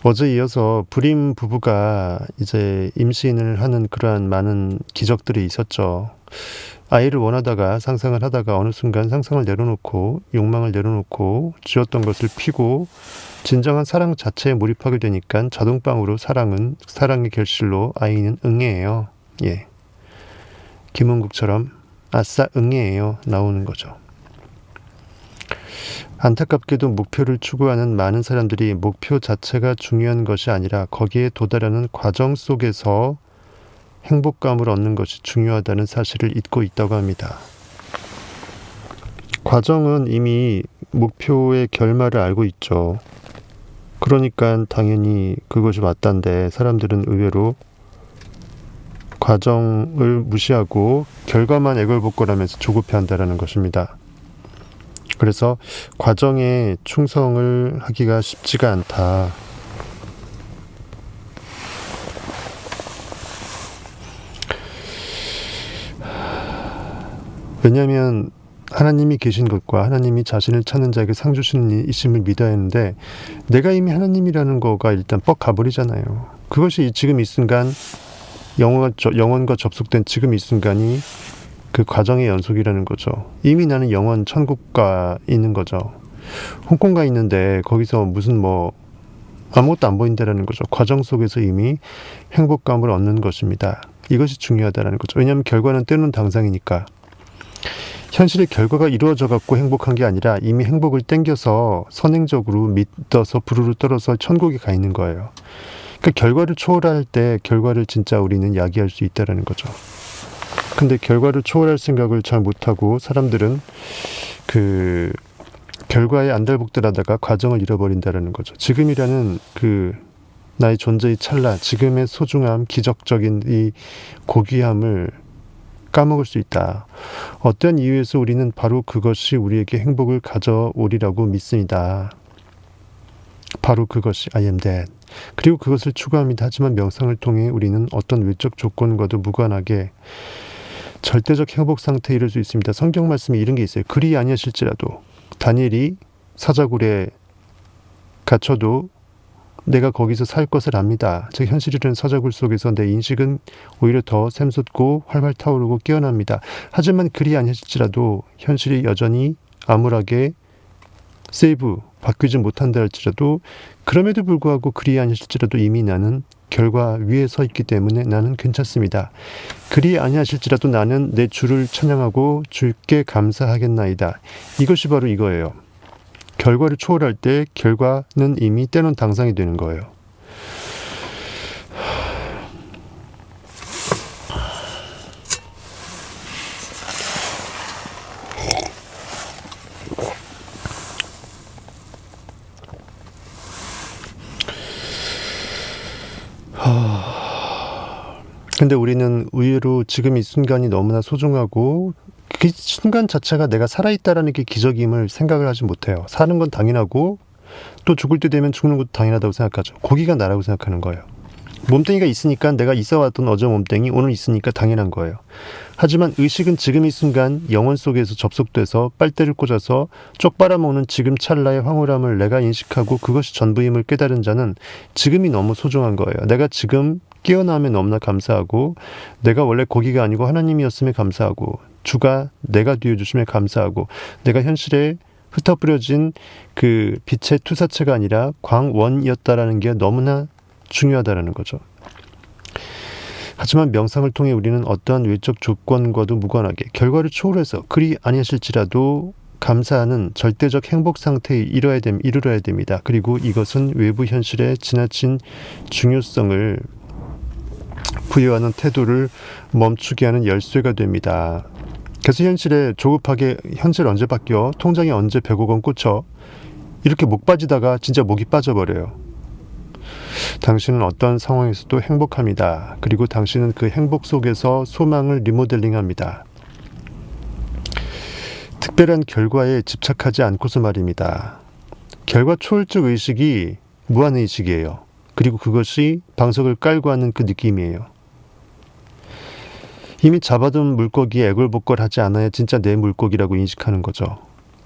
어제 이어서 불임 부부가 이제 임신을 하는 그러한 많은 기적들이 있었죠. 아이를 원하다가 상상을 하다가 어느 순간 상상을 내려놓고 욕망을 내려놓고 쥐었던 것을 피고 진정한 사랑 자체에 몰입하게 되니까 자동방으로 사랑의 결실로 아이는 응애예요. 예. 김은국처럼 아싸 응애예요 나오는 거죠. 안타깝게도 목표를 추구하는 많은 사람들이 목표 자체가 중요한 것이 아니라 거기에 도달하는 과정 속에서 행복감을 얻는 것이 중요하다는 사실을 잊고 있다고 합니다. 과정은 이미 목표의 결말을 알고 있죠. 그러니까 당연히 그것이 맞단데 사람들은 의외로 과정을 무시하고 결과만 애걸복걸하면서 조급해한다는 것입니다. 그래서 과정에 충성을 하기가 쉽지가 않다. 왜냐하면 하나님이 계신 것과 하나님이 자신을 찾는 자에게 상 주시는 이심을 믿어야 하는데 내가 이미 하나님이라는 거가 일단 뻑 가버리잖아요. 그것이 지금 이 순간 영원과 접속된 지금 이 순간이 그 과정의 연속이라는 거죠. 이미 나는 영원 천국가 있는 거죠. 홍콩 가 있는데 거기서 무슨 아무것도 안 보인다라는 거죠. 과정 속에서 이미 행복감을 얻는 것입니다. 이것이 중요하다는 거죠. 왜냐하면 결과는 때론 당상이니까. 현실의 결과가 이루어져 갖고 행복한 게 아니라 이미 행복을 땡겨서 선행적으로 믿어서 부르르 떨어서 천국에 가 있는 거예요. 그러니까 결과를 초월할 때 결과를 진짜 우리는 야기할 수 있다는 거죠. 근데 결과를 초월할 생각을 잘 못하고 사람들은 그 결과에 안달복달하다가 과정을 잃어버린다는 거죠. 지금이라는 나의 존재의 찰나, 지금의 소중함, 기적적인 이 고귀함을 까먹을 수 있다. 어떤 이유에서 우리는 바로 그것이 우리에게 행복을 가져오리라고 믿습니다. 바로 그것이 I am that. 그리고 그것을 추구합니다. 하지만 명상을 통해 우리는 어떤 외적 조건과도 무관하게 절대적 행복 상태에 이를 수 있습니다. 성경 말씀에 이런 게 있어요. 그리 아니하실지라도 다니엘이 사자굴에 갇혀도 내가 거기서 살 것을 압니다. 즉 현실이라는 사자굴 속에서 내 인식은 오히려 더 샘솟고 활활 타오르고 깨어납니다. 하지만 그리 아니하실지라도 현실이 여전히 암울하게 바뀌지 못한다 할지라도 그럼에도 불구하고 그리 아니하실지라도 이미 나는 결과 위에 서 있기 때문에 나는 괜찮습니다. 그리 아니하실지라도 나는 내 주를 찬양하고 주께 감사하겠나이다. 이것이 바로 이거예요. 결과를 초월할 때 결과는 이미 때론 당상이 되는 거예요. 근데 우리는 의외로 지금 이 순간이 너무나 소중하고 그 순간 자체가 내가 살아있다라는 게 기적임을 생각을 하지 못해요. 사는 건 당연하고 또 죽을 때 되면 죽는 것도 당연하다고 생각하죠. 고기가 나라고 생각하는 거예요. 몸뚱이가 있으니까 내가 있어왔던 어제 몸뚱이 오늘 있으니까 당연한 거예요. 하지만 의식은 지금 이 순간 영혼 속에서 접속돼서 빨대를 꽂아서 쪽 빨아먹는 지금 찰나의 황홀함을 내가 인식하고 그것이 전부임을 깨달은 자는 지금이 너무 소중한 거예요. 내가 지금 깨어남에 너무나 감사하고 내가 원래 고기가 아니고 하나님이었음에 감사하고 주가 내가 되어주심에 감사하고 내가 현실에 흩어뿌려진 그 빛의 투사체가 아니라 광원이었다라는 게 너무나 중요하다라는 거죠. 하지만 명상을 통해 우리는 어떠한 외적 조건과도 무관하게 결과를 초월해서 그리 아니하실지라도 감사하는 절대적 행복 상태에 이르러야 됩니다. 그리고 이것은 외부 현실의 지나친 중요성을 부여하는 태도를 멈추게 하는 열쇠가 됩니다. 그래서 현실에 조급하게 현실 언제 바뀌어? 통장에 언제 100억 원 꽂혀? 이렇게 목 빠지다가 진짜 목이 빠져버려요. 당신은 어떤 상황에서도 행복합니다. 그리고 당신은 그 행복 속에서 소망을 리모델링합니다. 특별한 결과에 집착하지 않고서 말입니다. 결과 초월적 의식이 무한의식이에요. 그리고 그것이 방석을 깔고 하는 그 느낌이에요. 이미 잡아둔 물고기에 애걸복걸하지 않아야 진짜 내 물고기라고 인식하는 거죠.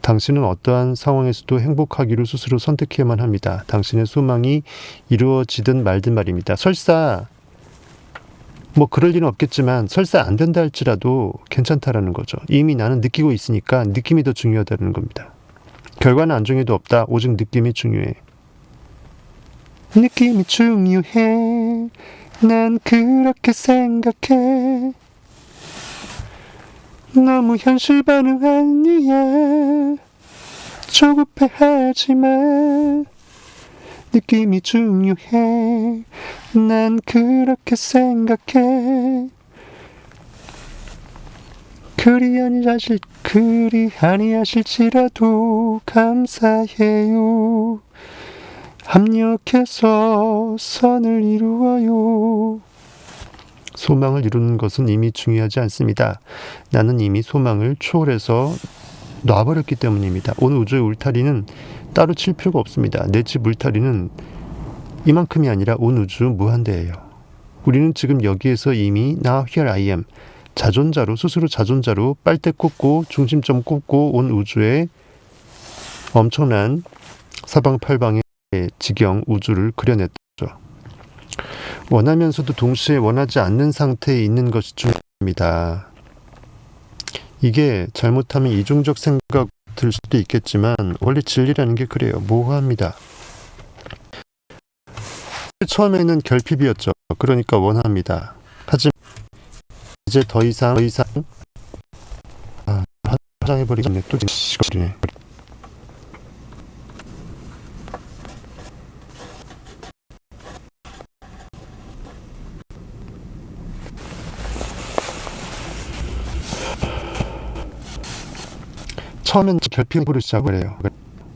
당신은 어떠한 상황에서도 행복하기로 스스로 선택해야만 합니다. 당신의 소망이 이루어지든 말든 말입니다. 설사 뭐 그럴 일은 없겠지만 설사 안 된다 할지라도 괜찮다라는 거죠. 이미 나는 느끼고 있으니까 느낌이 더 중요하다는 겁니다. 결과는 안중에도 없다. 오직 느낌이 중요해. 느낌이 중요해. 난 그렇게 생각해. 너무 현실 반응 아니야. 조급해하지마. 느낌이 중요해. 난 그렇게 생각해. 그리 아니하실지라도 감사해요. 합력해서 선을 이루어요. 소망을 이루는 것은 이미 중요하지 않습니다. 나는 이미 소망을 초월해서 놔버렸기 때문입니다. 온 우주의 울타리는 따로 칠 필요가 없습니다. 내 집 울타리는 이만큼이 아니라 온 우주 무한대예요. 우리는 지금 여기에서 이미 Now Here I Am, 자존자로, 스스로 자존자로 빨대 꽂고 중심점 꽂고 온 우주의 엄청난 사방팔방의 지경 우주를 그려냈죠. 원하면서도 동시에 원하지 않는 상태에 있는 것이 중요합니다. 이게 잘못하면 이중적 생각 들 수도 있겠지만 원래 진리라는 게 그래요. 모호합니다. 처음에는 결핍이었죠. 그러니까 원합니다. 하지만 이제 더 이상 화장해버리겠네. 또 시간이네. 처음엔 결핍으로 시작을 해요.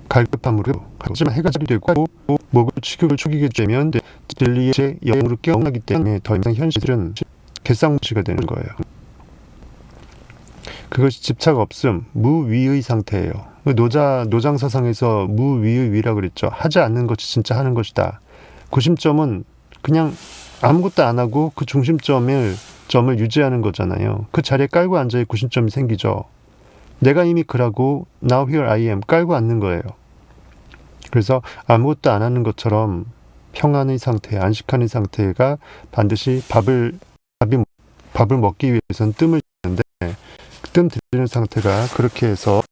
갈급함으로. 하지만 해가 되고 목을 축욕을 축이게 되면 진리의 제 영으로 깨어나기 때문에 더 이상 현실은 개쌍무치가 되는 거예요. 그것이 집착 없음, 무위의 상태예요. 노장사상에서 무위의 위라 그랬죠. 하지 않는 것이 진짜 하는 것이다. 구심점은 그냥 아무것도 안 하고 그 중심점을 유지하는 거잖아요. 그 자리에 깔고 앉아야 구심점이 생기죠. 내가 이미 그라고 Now Here I Am 깔고 앉는 거예요. 그래서 아무것도 안 하는 것처럼 평안의 상태, 안식하는 상태가 반드시 밥을 먹기 위해서는 뜸을 들이는데 뜸 들이는 상태가 그렇게 해서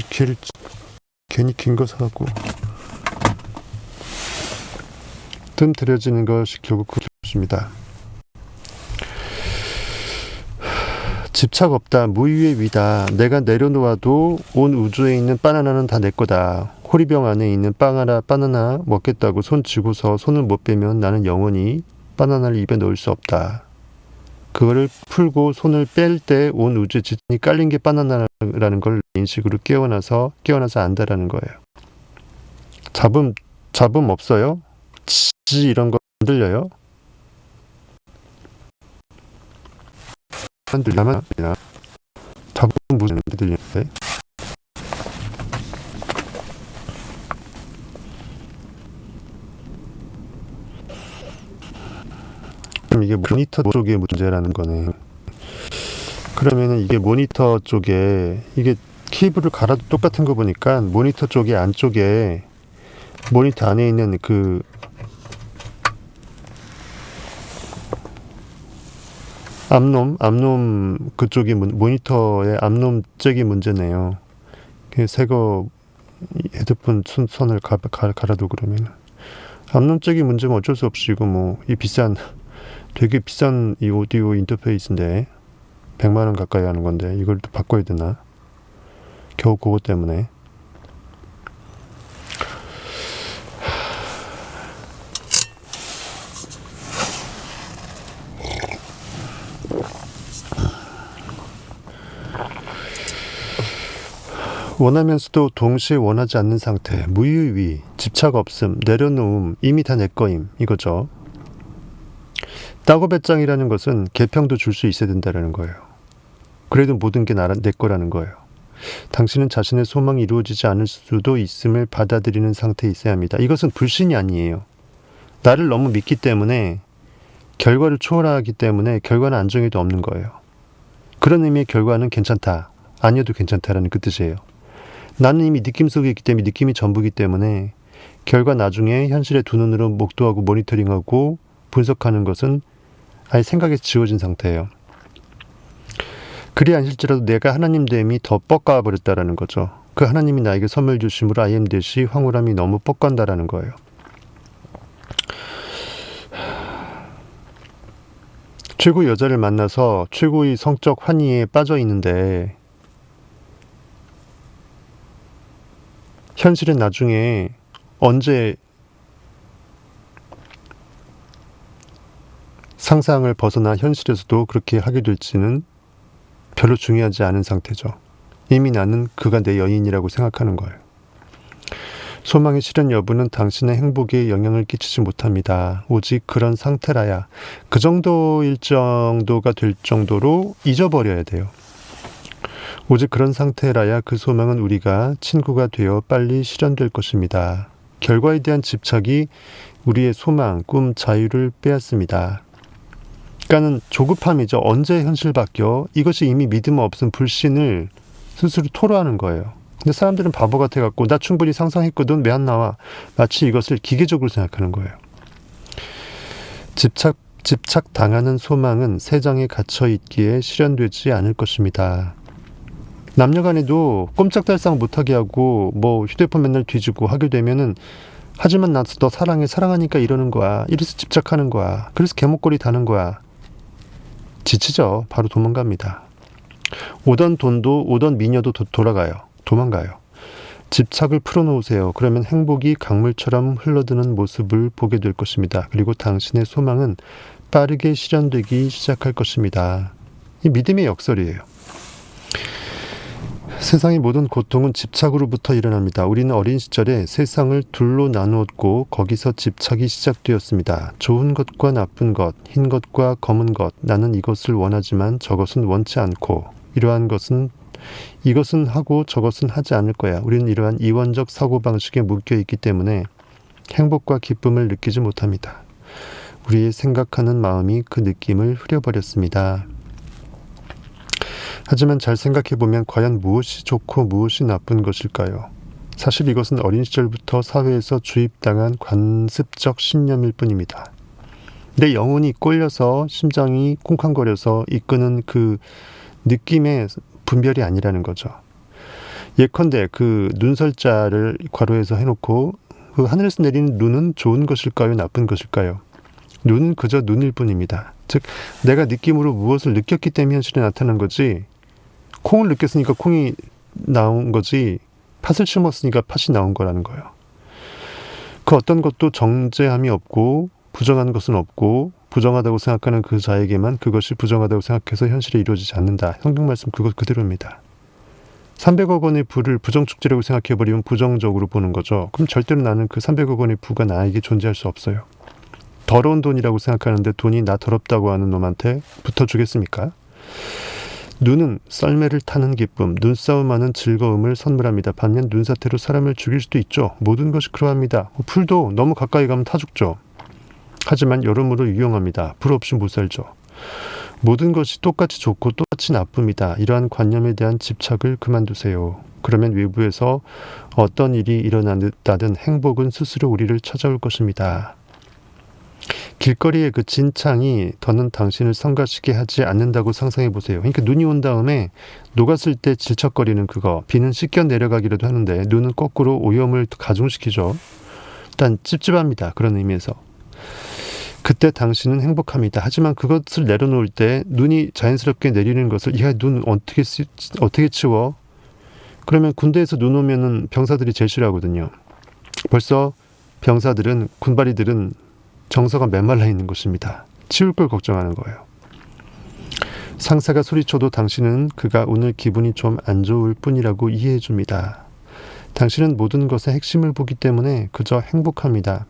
걔를 괜히 긴 거 사고 뜸 들여지는 것이 결국 그것입니다. 집착 없다. 무위의 위다. 내가 내려놓아도 온 우주에 있는 바나나는 다 내 거다. 호리병 안에 있는 바나나 먹겠다고 손 쥐고서 손을 못 빼면 나는 영원히 바나나를 입에 넣을 수 없다. 그거를 풀고 손을 뺄 때 온 우주에 지진이 깔린 게 바나나라는 걸 인식으로 깨어나서 안다라는 거예요. 잡음 없어요? 지 이런 거 안 들려요? 안 들려면 잡음 무슨 들리는데? 그럼 이게 모니터 쪽의 문제라는 거네. 그러면은 이게 모니터 쪽에 이게 케이블을 갈아도 똑같은 거 보니까 모니터 쪽의 안쪽에 모니터 안에 있는 그 암놈 그쪽이 모니터의 암놈 쪽이 문제네요. 새거 헤드폰 선을 갈아도 그러면 암놈 쪽이 문제면 어쩔 수 없이 이거 뭐 이 되게 비싼 이 오디오 인터페이스인데 100만 원 가까이 하는 건데 이걸 또 바꿔야 되나? 겨우 그거 때문에. 원하면서도 동시에 원하지 않는 상태, 무유위, 집착 없음, 내려놓음, 이미 다 내 거임 이거죠. 따고 배짱이라는 것은 개평도 줄 수 있어야 된다는 거예요. 그래도 모든 게 내 거라는 거예요. 당신은 자신의 소망이 이루어지지 않을 수도 있음을 받아들이는 상태에 있어야 합니다. 이것은 불신이 아니에요. 나를 너무 믿기 때문에 결과를 초월하기 때문에 결과는 안정에도 없는 거예요. 그런 의미의 결과는 괜찮다, 아니어도 괜찮다라는 그 뜻이에요. 나는 이미 느낌 속에 있기 때문에 느낌이 전부이기 때문에 결과 나중에 현실의 두 눈으로 목도하고 모니터링하고 분석하는 것은 아예 생각에서 지워진 상태예요. 그리 아닐지라도 내가 하나님 됨이 더 뻑가버렸다라는 거죠. 그 하나님이 나에게 선물 주심으로 I am that 황홀함이 너무 뻑간다라는 거예요. 최고의 여자를 만나서 최고의 성적 환희에 빠져 있는데 현실은 나중에 언제 상상을 벗어나 현실에서도 그렇게 하게 될지는 별로 중요하지 않은 상태죠. 이미 나는 그가 내 여인이라고 생각하는 거예요. 소망의 실현 여부는 당신의 행복에 영향을 끼치지 못합니다. 오직 그런 상태라야 그 정도일 정도가 될 정도로 잊어버려야 돼요. 오직 그런 상태라야 그 소망은 우리가 친구가 되어 빨리 실현될 것입니다. 결과에 대한 집착이 우리의 소망, 꿈, 자유를 빼앗습니다. 그러니까는 조급함이죠. 언제 현실 바뀌어? 이것이 이미 믿음 없음 불신을 스스로 토로하는 거예요. 근데 사람들은 바보 같아갖고 나 충분히 상상했거든 왜 안 나와? 마치 이것을 기계적으로 생각하는 거예요. 집착당하는 소망은 세장에 갇혀있기에 실현되지 않을 것입니다. 남녀간에도 꼼짝달싹 못하게 하고 뭐 휴대폰 맨날 뒤지고 하게 되면은 하지만 나 너 사랑해 사랑하니까 이러는 거야. 이래서 집착하는 거야. 그래서 개목걸이 다는 거야. 지치죠. 바로 도망갑니다. 오던 돈도 오던 미녀도 도망가요. 집착을 풀어놓으세요. 그러면 행복이 강물처럼 흘러드는 모습을 보게 될 것입니다. 그리고 당신의 소망은 빠르게 실현되기 시작할 것입니다. 이 믿음의 역설이에요. 세상의 모든 고통은 집착으로부터 일어납니다. 우리는 어린 시절에 세상을 둘로 나누었고 거기서 집착이 시작되었습니다. 좋은 것과 나쁜 것, 흰 것과 검은 것, 나는 이것을 원하지만 저것은 원치 않고 이것은 하고 저것은 하지 않을 거야. 우리는 이러한 이원적 사고방식에 묶여있기 때문에 행복과 기쁨을 느끼지 못합니다. 우리의 생각하는 마음이 그 느낌을 흐려버렸습니다. 하지만 잘 생각해보면 과연 무엇이 좋고 무엇이 나쁜 것일까요? 사실 이것은 어린 시절부터 사회에서 주입당한 관습적 신념일 뿐입니다. 내 영혼이 꼴려서 심장이 쿵쾅거려서 이끄는 그 느낌의 분별이 아니라는 거죠. 예컨대 그 눈설자를 괄호해서 해놓고 그 하늘에서 내리는 눈은 좋은 것일까요? 나쁜 것일까요? 눈은 그저 눈일 뿐입니다. 즉 내가 느낌으로 무엇을 느꼈기 때문에 현실에 나타난 거지 콩을 느꼈으니까 콩이 나온 거지 팥을 심었으니까 팥이 나온 거라는 거예요. 그 어떤 것도 정죄함이 없고 부정한 것은 없고 부정하다고 생각하는 그 자에게만 그것이 부정하다고 생각해서 현실에 이루어지지 않는다. 성경 말씀 그것 그대로입니다. 300억 원의 부를 부정축제라고 생각해버리면 부정적으로 보는 거죠. 그럼 절대로 나는 그 300억 원의 부가 나에게 존재할 수 없어요. 더러운 돈이라고 생각하는데 돈이 나 더럽다고 하는 놈한테 붙어주겠습니까? 눈은 썰매를 타는 기쁨, 눈싸움하는 즐거움을 선물합니다. 반면 눈사태로 사람을 죽일 수도 있죠. 모든 것이 그러합니다. 풀도 너무 가까이 가면 타 죽죠. 하지만 여러모로 유용합니다. 불 없이 못 살죠. 모든 것이 똑같이 좋고 똑같이 나쁩니다. 이러한 관념에 대한 집착을 그만두세요. 그러면 외부에서 어떤 일이 일어나든 행복은 스스로 우리를 찾아올 것입니다. 길거리의 그 진창이 더는 당신을 성가시게 하지 않는다고 상상해 보세요. 그러니까 눈이 온 다음에 녹았을 때 질척거리는 그거, 비는 씻겨 내려가기라도 하는데 눈은 거꾸로 오염을 가중시키죠. 일단 찝찝합니다. 그런 의미에서. 그때 당신은 행복합니다. 하지만 그것을 내려놓을 때 눈이 자연스럽게 내리는 것을 야, 눈 어떻게 치워? 그러면 군대에서 눈 오면은 병사들이 제일 싫어하거든요. 벌써 병사들은 군바리들은 정서가 메말라 있는 것입니다. 치울 걸 걱정하는 거예요. 상사가 소리쳐도 당신은 그가 오늘 기분이 좀 안 좋을 뿐이라고 이해해 줍니다. 당신은 모든 것의 핵심을 보기 때문에 그저 행복합니다.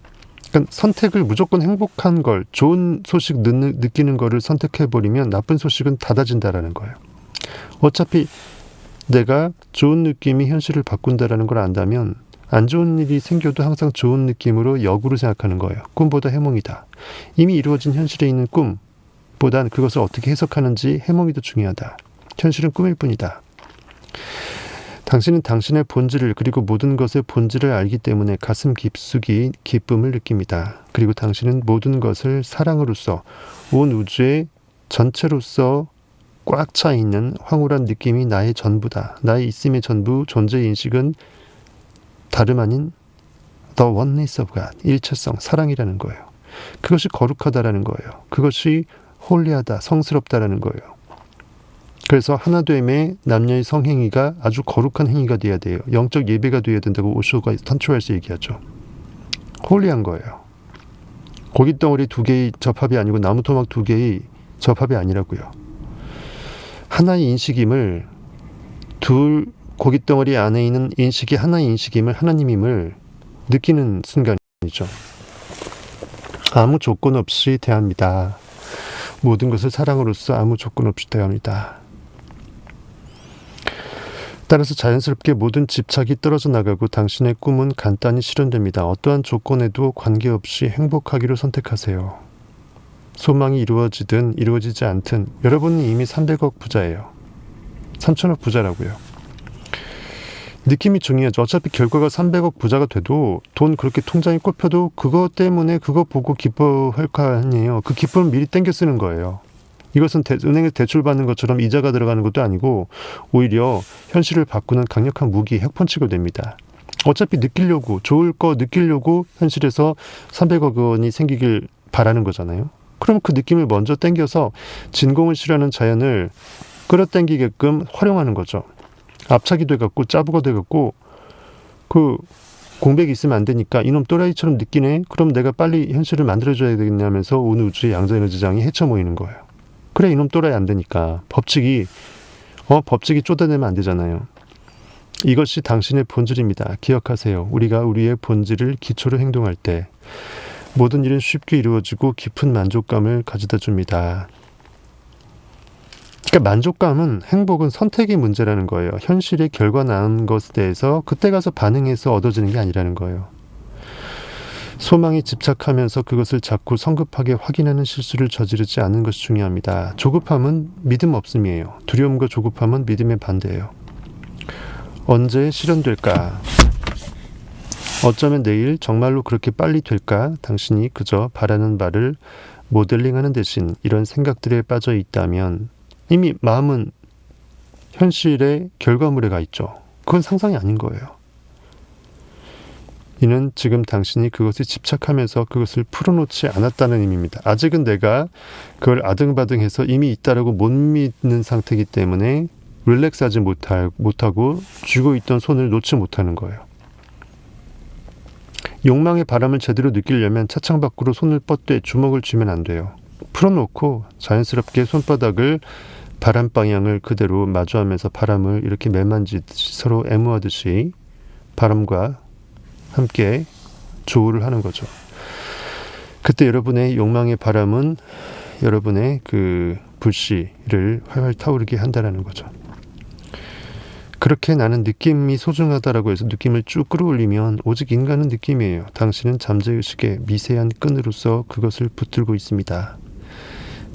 그러니까 선택을 무조건 행복한 걸, 좋은 소식 느끼는 거를 선택해버리면 나쁜 소식은 닫아진다라는 거예요. 어차피 내가 좋은 느낌이 현실을 바꾼다라는 걸 안다면 안 좋은 일이 생겨도 항상 좋은 느낌으로 역으로 생각하는 거예요. 꿈보다 해몽이다. 이미 이루어진 현실에 있는 꿈보단 그것을 어떻게 해석하는지 해몽이 더 중요하다. 현실은 꿈일 뿐이다. 당신은 당신의 본질을 그리고 모든 것의 본질을 알기 때문에 가슴 깊숙이 기쁨을 느낍니다. 그리고 당신은 모든 것을 사랑으로서 온 우주의 전체로서 꽉 차 있는 황홀한 느낌이 나의 전부다. 나의 있음의 전부, 존재의 인식은 다름 아닌 The Oneness of God, 일체성, 사랑이라는 거예요. 그것이 거룩하다라는 거예요. 그것이 홀리하다, 성스럽다라는 거예요. 그래서 하나됨의 남녀의 성행위가 아주 거룩한 행위가 돼야 돼요. 영적 예배가 돼야 된다고 오쇼가 선초에서 얘기하죠. 홀리한 거예요. 고깃덩어리 2개의 접합이 아니고 나무토막 2개의 접합이 아니라고요. 하나의 인식임을 고깃덩어리 안에 있는 인식이 하나의 인식임을 하나님임을 느끼는 순간이죠. 아무 조건 없이 대합니다. 모든 것을 사랑으로서 아무 조건 없이 대합니다. 따라서 자연스럽게 모든 집착이 떨어져 나가고 당신의 꿈은 간단히 실현됩니다. 어떠한 조건에도 관계없이 행복하기로 선택하세요. 소망이 이루어지든 이루어지지 않든 여러분은 이미 300억 부자예요. 3천억 부자라고요. 느낌이 중요하죠. 어차피 결과가 300억 부자가 돼도 돈 그렇게 통장에 꼽혀도 그것 때문에 그거 보고 기뻐할 거 아니에요. 그 기쁨을 미리 땡겨 쓰는 거예요. 이것은 은행에서 대출 받는 것처럼 이자가 들어가는 것도 아니고 오히려 현실을 바꾸는 강력한 무기, 핵펀치가 됩니다. 어차피 느끼려고 좋을 거 느끼려고 현실에서 300억 원이 생기길 바라는 거잖아요. 그럼 그 느낌을 먼저 땡겨서 진공을 싫어하는 자연을 끌어당기게끔 활용하는 거죠. 압착이 돼갖고 짜부가 돼갖고 그 공백이 있으면 안 되니까 이놈 또라이처럼 느끼네. 그럼 내가 빨리 현실을 만들어줘야 되겠냐면서 온 우주의 양자에너지장이 헤쳐 모이는 거예요. 그래 이놈 또라이 안 되니까 법칙이 쫓아내면 안 되잖아요. 이것이 당신의 본질입니다. 기억하세요. 우리가 우리의 본질을 기초로 행동할 때 모든 일은 쉽게 이루어지고 깊은 만족감을 가져다 줍니다. 그러니까 만족감은 행복은 선택의 문제라는 거예요. 현실의 결과 나온 것에 대해서 그때 가서 반응해서 얻어지는 게 아니라는 거예요. 소망에 집착하면서 그것을 자꾸 성급하게 확인하는 실수를 저지르지 않는 것이 중요합니다. 조급함은 믿음 없음이에요. 두려움과 조급함은 믿음의 반대예요. 언제 실현될까? 어쩌면 내일 정말로 그렇게 빨리 될까? 당신이 그저 바라는 바를 모델링하는 대신 이런 생각들에 빠져 있다면 이미 마음은 현실의 결과물에 가 있죠. 그건 상상이 아닌 거예요. 이는 지금 당신이 그것에 집착하면서 그것을 풀어놓지 않았다는 의미입니다. 아직은 내가 그걸 아등바등해서 이미 있다라고 못 믿는 상태이기 때문에 릴렉스하지 못하고 쥐고 있던 손을 놓지 못하는 거예요. 욕망의 바람을 제대로 느끼려면 차창 밖으로 손을 뻗되 주먹을 쥐면 안 돼요. 풀어놓고 자연스럽게 손바닥을 바람 방향을 그대로 마주하면서 바람을 이렇게 매만지듯이 서로 애무하듯이 바람과 함께 조우를 하는 거죠. 그때 여러분의 욕망의 바람은 여러분의 그 불씨를 활활 타오르게 한다는 거죠. 그렇게 나는 느낌이 소중하다라고 해서 느낌을 쭉 끌어올리면 오직 인간은 느낌이에요. 당신은 잠재의식의 미세한 끈으로서 그것을 붙들고 있습니다.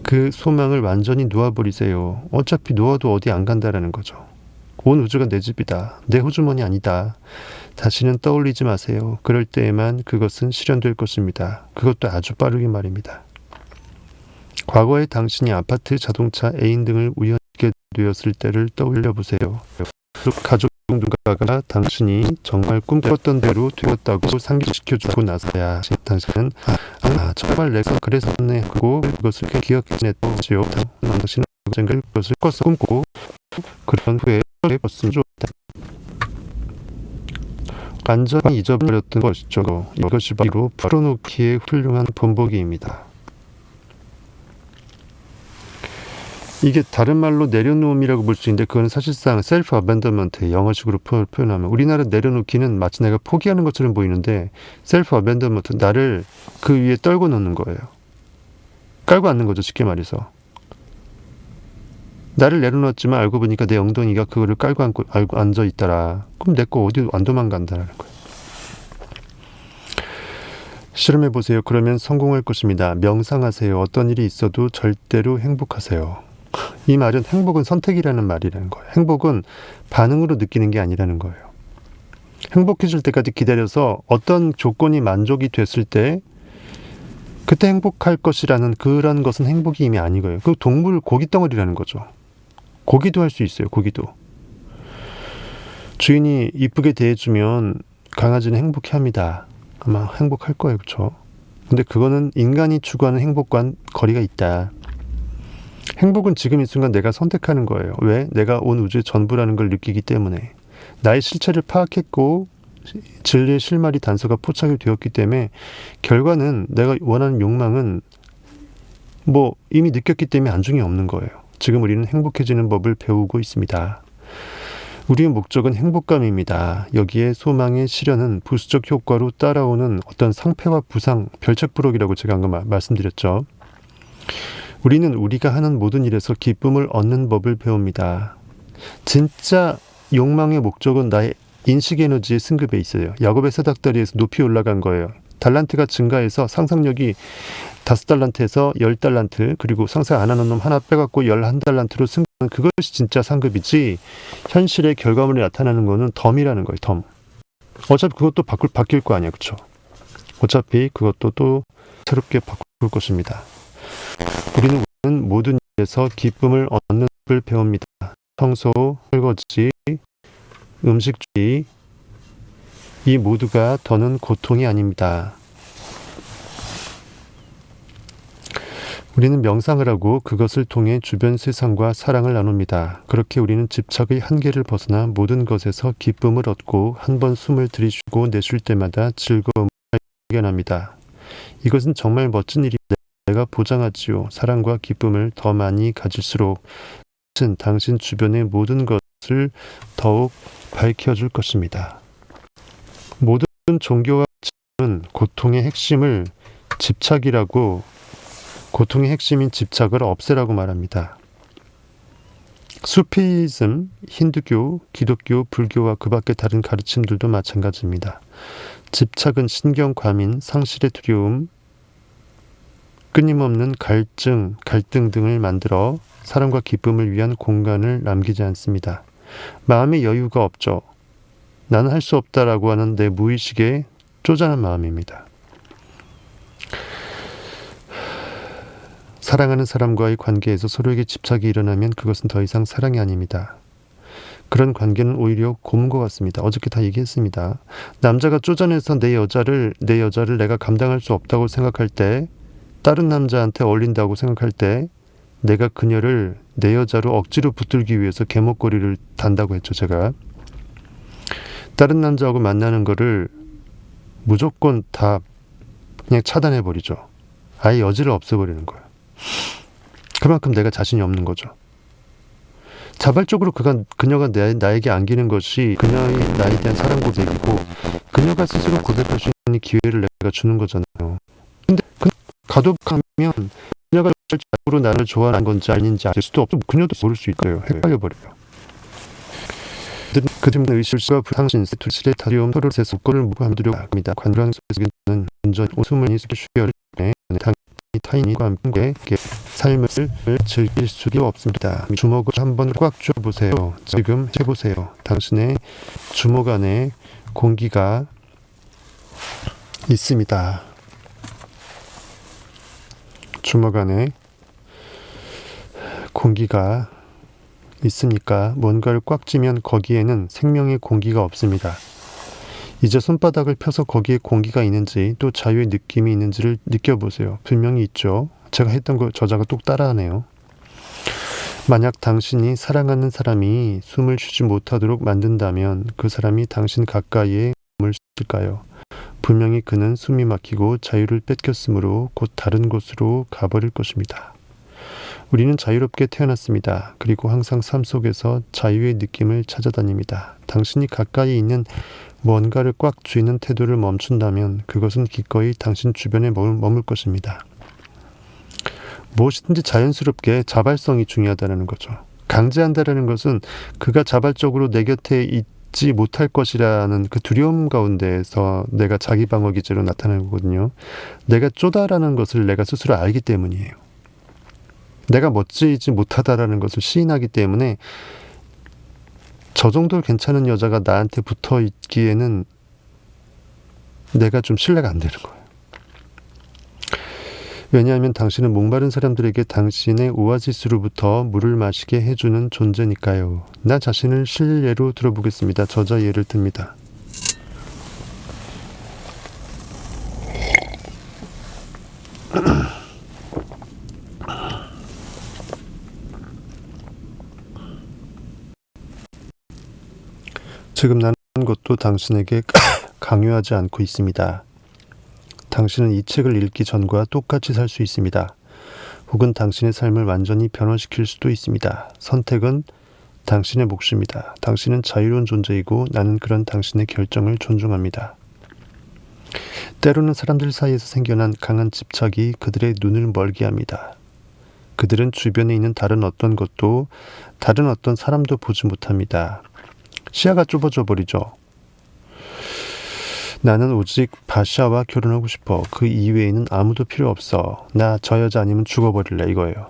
그 소망을 완전히 놓아버리세요. 어차피 놓아도 어디 안 간다라는 거죠. 온 우주가 내 집이다. 내 호주머니 아니다. 다시는 떠올리지 마세요. 그럴 때에만 그것은 실현될 것입니다. 그것도 아주 빠르게 말입니다. 과거에 당신이 아파트, 자동차, 애인 등을 우연히 되었을 때를 떠올려 보세요. 가족 누군가가 당신이 정말 꿈꿨던 대로 되었다고 상기시켜주고 나서야 당신은 정말 내가 그랬었네 하고 그것을 기억해냈지요. 당신은 그것을 꿈꾸고 그런 후에 벗은 좋다. 완전히 잊어버렸던 것이죠. 이것이 바로 풀어놓기의 훌륭한 본보기입니다. 이게 다른 말로 내려놓음이라고 볼 수 있는데 그건 사실상 셀프 어벤더먼트 영어식으로 표현하면 우리나라 내려놓기는 마치 내가 포기하는 것처럼 보이는데 셀프 어벤더먼트 나를 그 위에 떨고 놓는 거예요. 깔고 앉는 거죠. 쉽게 말해서. 나를 내려놓았지만 알고 보니까 내 엉덩이가 그거를 깔고 앉아 있더라. 그럼 내 거 어디 안 도망간다라는 거예요. 실험해 보세요. 그러면 성공할 것입니다. 명상하세요. 어떤 일이 있어도 절대로 행복하세요. 이 말은 행복은 선택이라는 말이라는 거예요. 행복은 반응으로 느끼는 게 아니라는 거예요. 행복해질 때까지 기다려서 어떤 조건이 만족이 됐을 때 그때 행복할 것이라는 그런 것은 행복이 이미 아니고요. 그 동물 고기 덩어리라는 거죠. 고기도 할 수 있어요. 고기도. 주인이 이쁘게 대해주면 강아지는 행복해합니다. 아마 행복할 거예요. 그렇죠? 근데 그거는 인간이 추구하는 행복과는 거리가 있다. 행복은 지금 이 순간 내가 선택하는 거예요. 왜? 내가 온 우주의 전부라는 걸 느끼기 때문에. 나의 실체를 파악했고 진리의 실마리 단서가 포착이 되었기 때문에 결과는 내가 원하는 욕망은 뭐 이미 느꼈기 때문에 안중에 없는 거예요. 지금 우리는 행복해지는 법을 배우고 있습니다. 우리의 목적은 행복감입니다. 여기에 소망의 실현은 부수적 효과로 따라오는 어떤 상패와 부상, 별책부록이라고 제가 방금 말씀드렸죠. 우리는 우리가 하는 모든 일에서 기쁨을 얻는 법을 배웁니다. 진짜 욕망의 목적은 나의 인식에너지의 승급에 있어요. 야곱의 세 닭다리에서 높이 올라간 거예요. 달란트가 증가해서 상상력이 5달란트에서 10달란트, 그리고 상상 안 하는 놈 하나 빼갖고 11달란트로 승급하는 그것이 진짜 상급이지, 현실의 결과물이 나타나는 거는 덤이라는 거예요. 덤. 어차피 그것도 바뀔 거 아니야. 그렇죠? 어차피 그것도 또 새롭게 바꿀 것입니다. 우리는 모든 일에서 기쁨을 얻는 법을 배웁니다. 청소, 설거지, 음식주의, 이 모두가 더는 고통이 아닙니다. 우리는 명상을 하고 그것을 통해 주변 세상과 사랑을 나눕니다. 그렇게 우리는 집착의 한계를 벗어나 모든 것에서 기쁨을 얻고 한 번 숨을 들이쉬고 내쉴 때마다 즐거움을 발견합니다. 이것은 정말 멋진 일입니다. 내가 보장하지요. 사랑과 기쁨을 더 많이 가질수록 당신 주변의 모든 것을 더욱 밝혀줄 것입니다. 모든 종교와 지식은 고통의 핵심을 집착이라고, 고통의 핵심인 집착을 없애라고 말합니다. 수피즘, 힌두교, 기독교, 불교와 그 밖의 다른 가르침들도 마찬가지입니다. 집착은 신경 과민, 상실의 두려움, 끊임없는 갈등 등을 만들어 사랑과 기쁨을 위한 공간을 남기지 않습니다. 마음의 여유가 없죠. 나는 할 수 없다라고 하는 내 무의식의 쪼잔한 마음입니다. 사랑하는 사람과의 관계에서 서로에게 집착이 일어나면 그것은 더 이상 사랑이 아닙니다. 그런 관계는 오히려 고문과 같습니다. 어저께 다 얘기했습니다. 남자가 쪼잔해서 내 여자를 내가 감당할 수 없다고 생각할 때, 다른 남자한테 어울린다고 생각할 때 내가 그녀를 내 여자로 억지로 붙들기 위해서 개목걸이를 단다고 했죠. 제가 다른 남자하고 만나는 거를 무조건 다 그냥 차단해버리죠. 아예 여지를 없애버리는 거예요. 그만큼 내가 자신이 없는 거죠. 자발적으로 그녀가 나에게 안기는 것이 그녀의 나에 대한 사랑 고백이고, 그녀가 스스로 고백할 수 있는 기회를 내가 주는 거잖아요. 근데 가독하면 그녀가 실제로 나를 좋아하는 건지 아닌지 알 수도 없고, 그녀도 모를 수 있어요. 헷갈려버려요. 그들은 의실과 불상신, 세투실의 타리움, 서로 세 속건을 무함두려고 합니다. 관광 속에서는 온전히 웃음을 쉬어를 내 타인과 함께 삶을 즐길 수가 없습니다. 주먹을 한번 꽉 쥐어보세요. 지금 해보세요. 당신의 주먹 안에 공기가 있습니다. 주먹 안에 공기가 있습니까? 뭔가를 꽉 쥐면 거기에는 생명의 공기가 없습니다. 이제 손바닥을 펴서 거기에 공기가 있는지, 또 자유의 느낌이 있는지를 느껴보세요. 분명히 있죠. 제가 했던 거 저자가 뚝 따라하네요. 만약 당신이 사랑하는 사람이 숨을 쉬지 못하도록 만든다면 그 사람이 당신 가까이에 머물 수 있을까요? 분명히 그는 숨이 막히고 자유를 뺏겼으므로 곧 다른 곳으로 가버릴 것입니다. 우리는 자유롭게 태어났습니다. 그리고 항상 삶 속에서 자유의 느낌을 찾아다닙니다. 당신이 가까이 있는 뭔가를 꽉 쥐는 태도를 멈춘다면 그것은 기꺼이 당신 주변에 머물 것입니다. 무엇이든지 자연스럽게 자발성이 중요하다는 거죠. 강제한다는 것은 그가 자발적으로 내 곁에 받지 못할 것이라는 그 두려움 가운데에서 내가 자기 방어 기제로 나타나는 거거든요. 내가 쪼다라는 것을 내가 스스로 알기 때문이에요. 내가 멋지지 못하다라는 것을 시인하기 때문에 저 정도 괜찮은 여자가 나한테 붙어 있기에는 내가 좀 신뢰가 안 되는 거예요. 왜냐하면 당신은 목마른 사람들에게 당신의 오아시스로부터 물을 마시게 해주는 존재니까요. 나 자신을 실례로 들어보겠습니다. 저자 예를 듭니다. 지금 나는 것도 당신에게 강요하지 않고 있습니다. 당신은 이 책을 읽기 전과 똑같이 살 수 있습니다. 혹은 당신의 삶을 완전히 변화시킬 수도 있습니다. 선택은 당신의 몫입니다. 당신은 자유로운 존재이고 나는 그런 당신의 결정을 존중합니다. 때로는 사람들 사이에서 생겨난 강한 집착이 그들의 눈을 멀게 합니다. 그들은 주변에 있는 다른 어떤 것도 다른 어떤 사람도 보지 못합니다. 시야가 좁아져 버리죠. 나는 오직 바샤와 결혼하고 싶어. 그 이외에는 아무도 필요 없어. 나 저 여자 아니면 죽어버릴래 이거예요.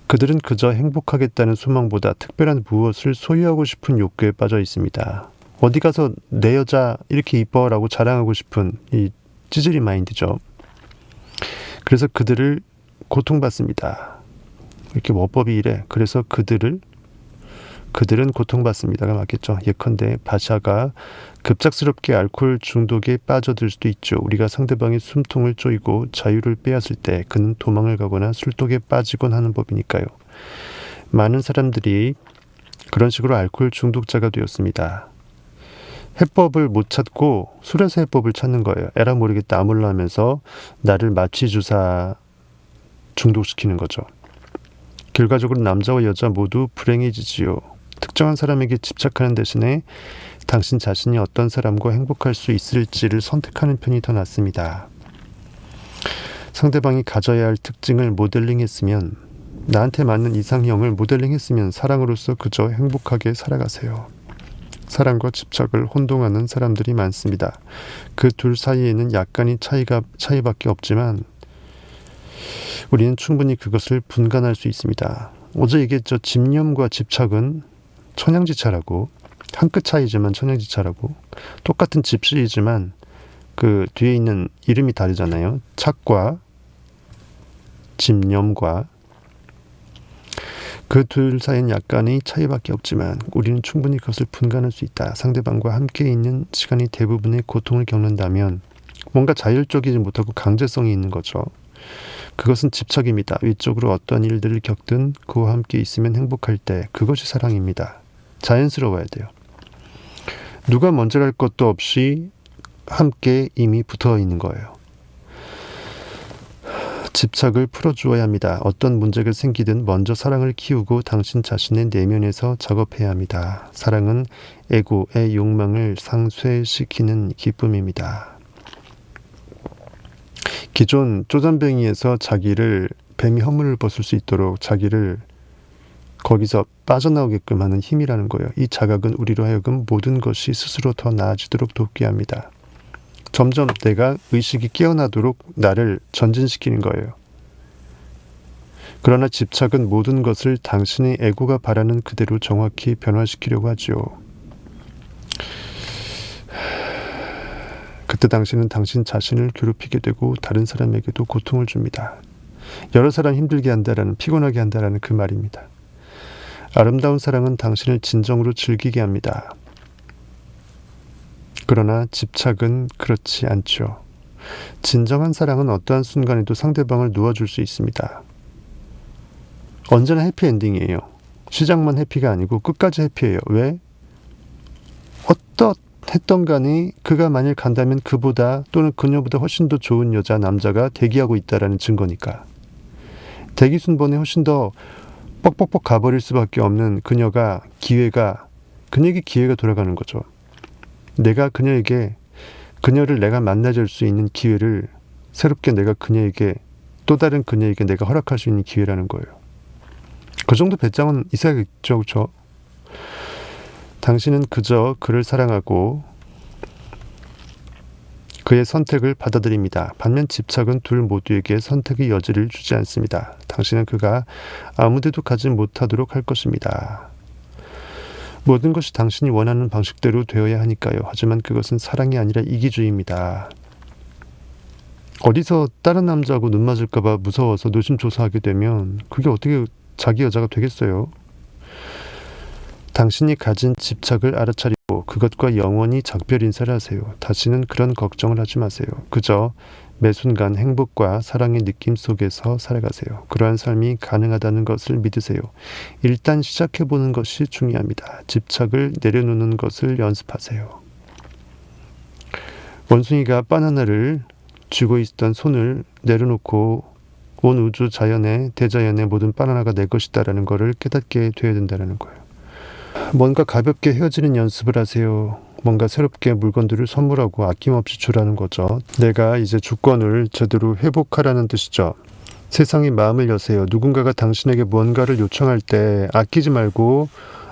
그들은 그저 행복하겠다는 소망보다 특별한 무엇을 소유하고 싶은 욕구에 빠져 있습니다. 어디 가서 내 여자 이렇게 이뻐라고 자랑하고 싶은 이 찌질이 마인드죠. 그래서 그들을 고통받습니다. 이렇게 어법이 이래. 그래서 그들은 고통받습니다가 맞겠죠. 예컨대 바샤가 급작스럽게 알코올 중독에 빠져들 수도 있죠. 우리가 상대방의 숨통을 쪼이고 자유를 빼앗을 때 그는 도망을 가거나 술독에 빠지곤 하는 법이니까요. 많은 사람들이 그런 식으로 알코올 중독자가 되었습니다. 해법을 못 찾고 술에서 해법을 찾는 거예요. 에라 모르겠다 아몰라 하면서 나를 마취주사 중독시키는 거죠. 결과적으로 남자와 여자 모두 불행해지지요. 특정한 사람에게 집착하는 대신에 당신 자신이 어떤 사람과 행복할 수 있을지를 선택하는 편이 더 낫습니다. 상대방이 가져야 할 특징을 모델링했으면, 나한테 맞는 이상형을 모델링했으면 사랑으로서 그저 행복하게 살아가세요. 사랑과 집착을 혼동하는 사람들이 많습니다. 그 둘 사이에는 약간의 차이밖에 없지만 우리는 충분히 그것을 분간할 수 있습니다. 어제 얘기했죠. 집념과 집착은 천양지차라고, 한 끗 차이지만 천양지차라고. 똑같은 집시이지만 그 뒤에 있는 이름이 다르잖아요. 착과 집념과 그 둘 사이는 약간의 차이밖에 없지만 우리는 충분히 그것을 분간할 수 있다. 상대방과 함께 있는 시간이 대부분의 고통을 겪는다면 뭔가 자율적이지 못하고 강제성이 있는 거죠. 그것은 집착입니다. 위쪽으로 어떤 일들을 겪든 그와 함께 있으면 행복할 때 그것이 사랑입니다. 자연스러워야 돼요. 누가 먼저랄 것도 없이 함께 이미 붙어 있는 거예요. 집착을 풀어주어야 합니다. 어떤 문제가 생기든 먼저 사랑을 키우고 당신 자신의 내면에서 작업해야 합니다. 사랑은 에고의 욕망을 상쇄시키는 기쁨입니다. 기존 쪼잔뱅이에서 자기를 뱀이 허물을 벗을 수 있도록 자기를 거기서 빠져나오게끔 하는 힘이라는 거예요. 이 자각은 우리로 하여금 모든 것이 스스로 더 나아지도록 돕게 합니다. 점점 내가 의식이 깨어나도록 나를 전진시키는 거예요. 그러나 집착은 모든 것을 당신의 에고가 바라는 그대로 정확히 변화시키려고 하죠. 그때 당신은 당신 자신을 괴롭히게 되고 다른 사람에게도 고통을 줍니다. 여러 사람 힘들게 한다라는, 피곤하게 한다라는 그 말입니다. 아름다운 사랑은 당신을 진정으로 즐기게 합니다. 그러나 집착은 그렇지 않죠. 진정한 사랑은 어떠한 순간에도 상대방을 놓아줄 수 있습니다. 언제나 해피엔딩이에요. 시작만 해피가 아니고 끝까지 해피해요. 왜? 어떠했던 간에 그가 만일 간다면 그보다 또는 그녀보다 훨씬 더 좋은 여자, 남자가 대기하고 있다라는 증거니까. 대기 순번에 훨씬 더 뻑뻑뻑 가버릴 수밖에 없는 그녀에게 기회가 돌아가는 거죠. 내가 그녀를 내가 만나줄 수 있는 기회를 새롭게 내가 또 다른 그녀에게 내가 허락할 수 있는 기회라는 거예요. 그 정도 배짱은 있어야겠죠, 그렇죠? 당신은 그저 그를 사랑하고 그의 선택을 받아들입니다. 반면 집착은 둘 모두에게 선택의 여지를 주지 않습니다. 당신은 그가 아무데도 가지 못하도록 할 것입니다. 모든 것이 당신이 원하는 방식대로 되어야 하니까요. 하지만 그것은 사랑이 아니라 이기주의입니다. 어디서 다른 남자하고 눈 맞을까봐 무서워서 노심초사하게 되면 그게 어떻게 자기 여자가 되겠어요? 당신이 가진 집착을 알아차리고 그것과 영원히 작별 인사를 하세요. 다시는 그런 걱정을 하지 마세요. 그저 매 순간 행복과 사랑의 느낌 속에서 살아가세요. 그러한 삶이 가능하다는 것을 믿으세요. 일단 시작해보는 것이 중요합니다. 집착을 내려놓는 것을 연습하세요. 원숭이가 바나나를 쥐고 있던 손을 내려놓고 온 우주 자연의 대자연의 모든 바나나가 내 것이다라는 것을 깨닫게 되어야 된다는 거예요. 뭔가 가볍게 헤어지는 연습을 하세요. 뭔가 새롭게 물건들을 선물하고 아낌없이 주라는 거죠. 내가 이제 주권을 제대로 회복하라는 뜻이죠. 세상에 마음을 여세요. 누군가가 당신에게 뭔가를 요청할 때 아끼지 말고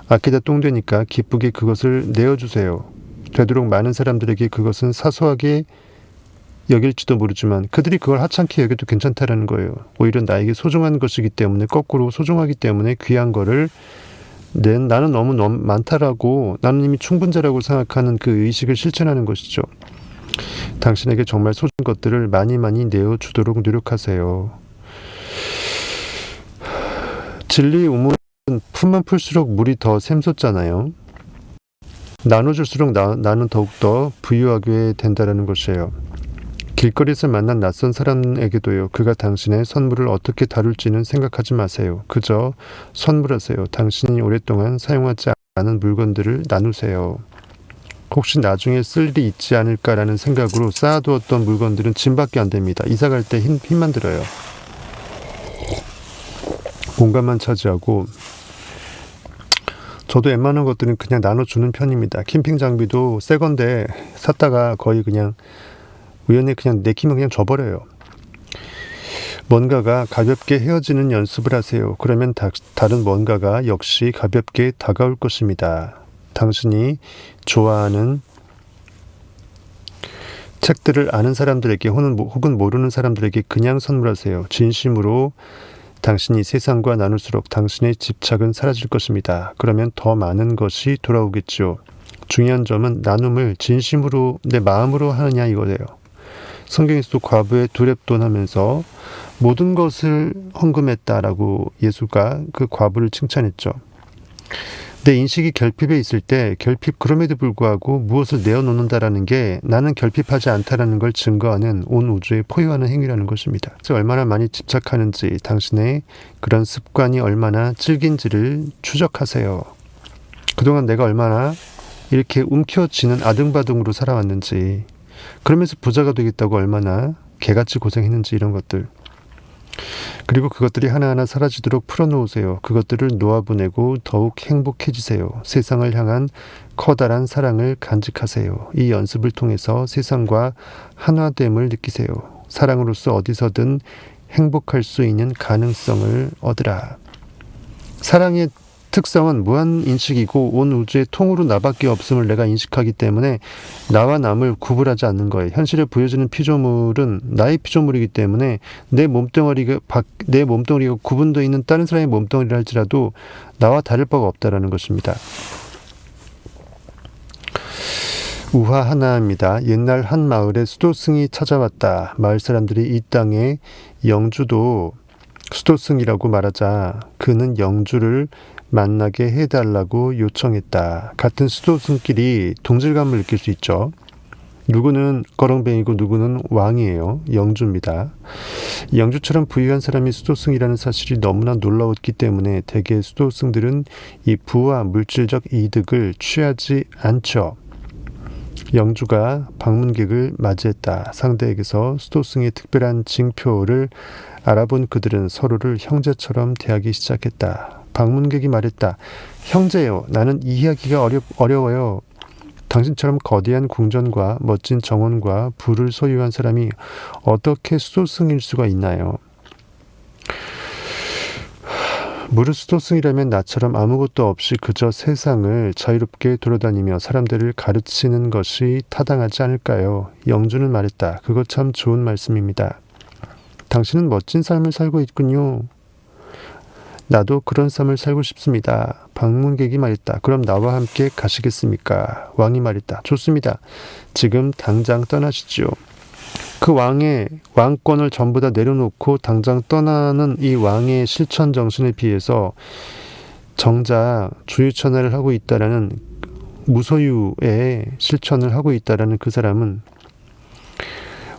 아끼다 똥 되니까 기쁘게 그것을 내어주세요. 되도록 많은 사람들에게 그것은 사소하게 여길지도 모르지만 그들이 그걸 하찮게 여겨도 괜찮다라는 거예요. 오히려 나에게 소중한 것이기 때문에 거꾸로 소중하기 때문에 귀한 거를 나는 너무 많다라고 나는 이미 충분자라고 생각하는 그 의식을 실천하는 것이죠. 당신에게 정말 소중한 것들을 많이 내어주도록 노력하세요. 진리의 우물은 풀면 풀수록 물이 더 샘솟잖아요. 나눠줄수록 나는 더욱더 부유하게 된다는 것이에요. 길거리에서 만난 낯선 사람에게도요. 그가 당신의 선물을 어떻게 다룰지는 생각하지 마세요. 그저 선물하세요. 당신이 오랫동안 사용하지 않은 물건들을 나누세요. 혹시 나중에 쓸 일이 있지 않을까라는 생각으로 쌓아두었던 물건들은 짐밖에 안 됩니다. 이사 갈 때 힘만 들어요. 공간만 차지하고 저도 웬만한 것들은 그냥 나눠주는 편입니다. 캠핑 장비도 새 건데 샀다가 거의 그냥 우연히 그냥 내키면 그냥 줘버려요. 뭔가가 가볍게 헤어지는 연습을 하세요. 그러면 다른 뭔가가 역시 가볍게 다가올 것입니다. 당신이 좋아하는 책들을 아는 사람들에게 혹은 모르는 사람들에게 그냥 선물하세요. 진심으로 당신이 세상과 나눌수록 당신의 집착은 사라질 것입니다. 그러면 더 많은 것이 돌아오겠죠. 중요한 점은 나눔을 진심으로 내 마음으로 하느냐 이거예요. 성경에서도 과부의 두렙돈 하면서 모든 것을 헌금했다라고 예수가 그 과부를 칭찬했죠. 내 인식이 결핍에 있을 때 그럼에도 불구하고 무엇을 내어놓는다라는 게 나는 결핍하지 않다라는 걸 증거하는 온 우주에 포효하는 행위라는 것입니다. 그래서 얼마나 많이 집착하는지 당신의 그런 습관이 얼마나 질긴지를 추적하세요. 그동안 내가 얼마나 이렇게 움켜쥐는 아등바등으로 살아왔는지 그러면서 부자가 되겠다고 얼마나 개같이 고생했는지 이런 것들. 그리고 그것들이 하나하나 사라지도록 풀어놓으세요. 그것들을 놓아보내고 더욱 행복해지세요. 세상을 향한 커다란 사랑을 간직하세요. 이 연습을 통해서 세상과 하나됨을 느끼세요. 사랑으로서 어디서든 행복할 수 있는 가능성을 얻으라. 사랑의 특성은 무한인식이고 온 우주의 통으로 나밖에 없음을 내가 인식하기 때문에 나와 남을 구분하지 않는 거예요. 현실에 보여지는 피조물은 나의 피조물이기 때문에 내 몸뚱어리가 구분되어 있는 다른 사람의 몸뚱어리를 할지라도 나와 다를 바가 없다라는 것입니다. 우화 하나입니다. 옛날 한 마을에 수도승이 찾아왔다. 마을 사람들이 이 땅에 영주도 수도승이라고 말하자 그는 영주를 만나게 해달라고 요청했다. 같은 수도승끼리 동질감을 느낄 수 있죠. 누구는 거렁뱅이고 누구는 왕이에요. 영주입니다. 영주처럼 부유한 사람이 수도승이라는 사실이 너무나 놀라웠기 때문에 대개 수도승들은 이 부와 물질적 이득을 취하지 않죠. 영주가 방문객을 맞이했다. 상대에게서 수도승의 특별한 징표를 알아본 그들은 서로를 형제처럼 대하기 시작했다. 방문객이 말했다. 형제요. 나는 이해하기가 어려워요. 당신처럼 거대한 궁전과 멋진 정원과 부를 소유한 사람이 어떻게 수도승일 수가 있나요? 무르스토승이라면 나처럼 아무것도 없이 그저 세상을 자유롭게 돌아다니며 사람들을 가르치는 것이 타당하지 않을까요? 영주는 말했다. 그거 참 좋은 말씀입니다. 당신은 멋진 삶을 살고 있군요. 나도 그런 삶을 살고 싶습니다. 방문객이 말했다. 그럼 나와 함께 가시겠습니까? 왕이 말했다. 좋습니다. 지금 당장 떠나시지요. 그 왕의 왕권을 전부 다 내려놓고 당장 떠나는 이 왕의 실천 정신에 비해서 정작 주유천하를 하고 있다라는 무소유의 실천을 하고 있다라는 그 사람은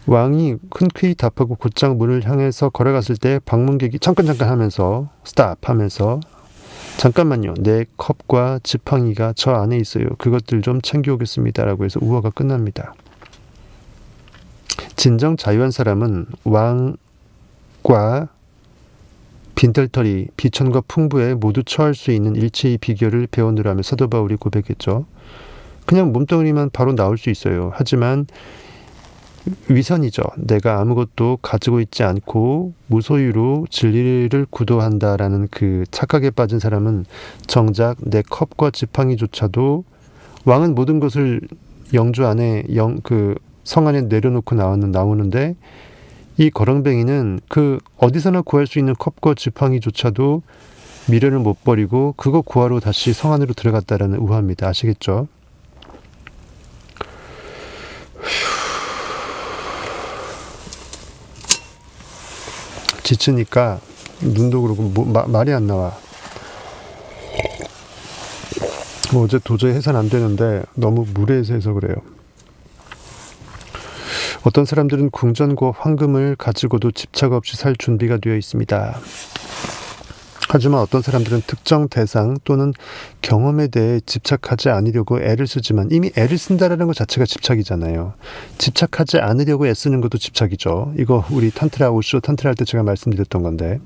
왕이 흔쾌히 답하고 곧장 문을 향해서 걸어갔을 때 방문객이 잠깐 하면서 스탑 하면서 잠깐만요. 내 컵과 지팡이가 저 안에 있어요. 그것들 좀 챙겨오겠습니다. 라고 해서 우화가 끝납니다. 진정 자유한 사람은 왕과 빈털터리, 비천과 풍부에 모두 처할 수 있는 일체의 비결을 배우느라며 사도 바울이 고백했죠. 그냥 몸뚱이만 바로 나올 수 있어요. 하지만 위선이죠. 내가 아무것도 가지고 있지 않고 무소유로 진리를 구도한다라는 그 착각에 빠진 사람은 정작 내 컵과 지팡이조차도 왕은 모든 것을 영주 안에 성 안에 내려놓고 나오는데 이 거렁뱅이는 그 어디서나 구할 수 있는 컵과 지팡이조차도 미련을 못 버리고 그거 구하러 다시 성 안으로 들어갔다라는 우화입니다. 아시겠죠? 지치니까 눈도 그러고 말이 안 나와. 어제 도저히 해선 안 되는데 너무 무례해서 그래요. 어떤 사람들은 궁전과 황금을 가지고도 집착 없이 살 준비가 되어 있습니다. 하지만 어떤 사람들은 특정 대상 또는 경험에 대해 집착하지 않으려고 애를 쓰지만 이미 애를 쓴다라는 것 자체가 집착이잖아요. 집착하지 않으려고 애쓰는 것도 집착이죠. 이거 우리 오쇼 탄트라 할 때 제가 말씀드렸던 건데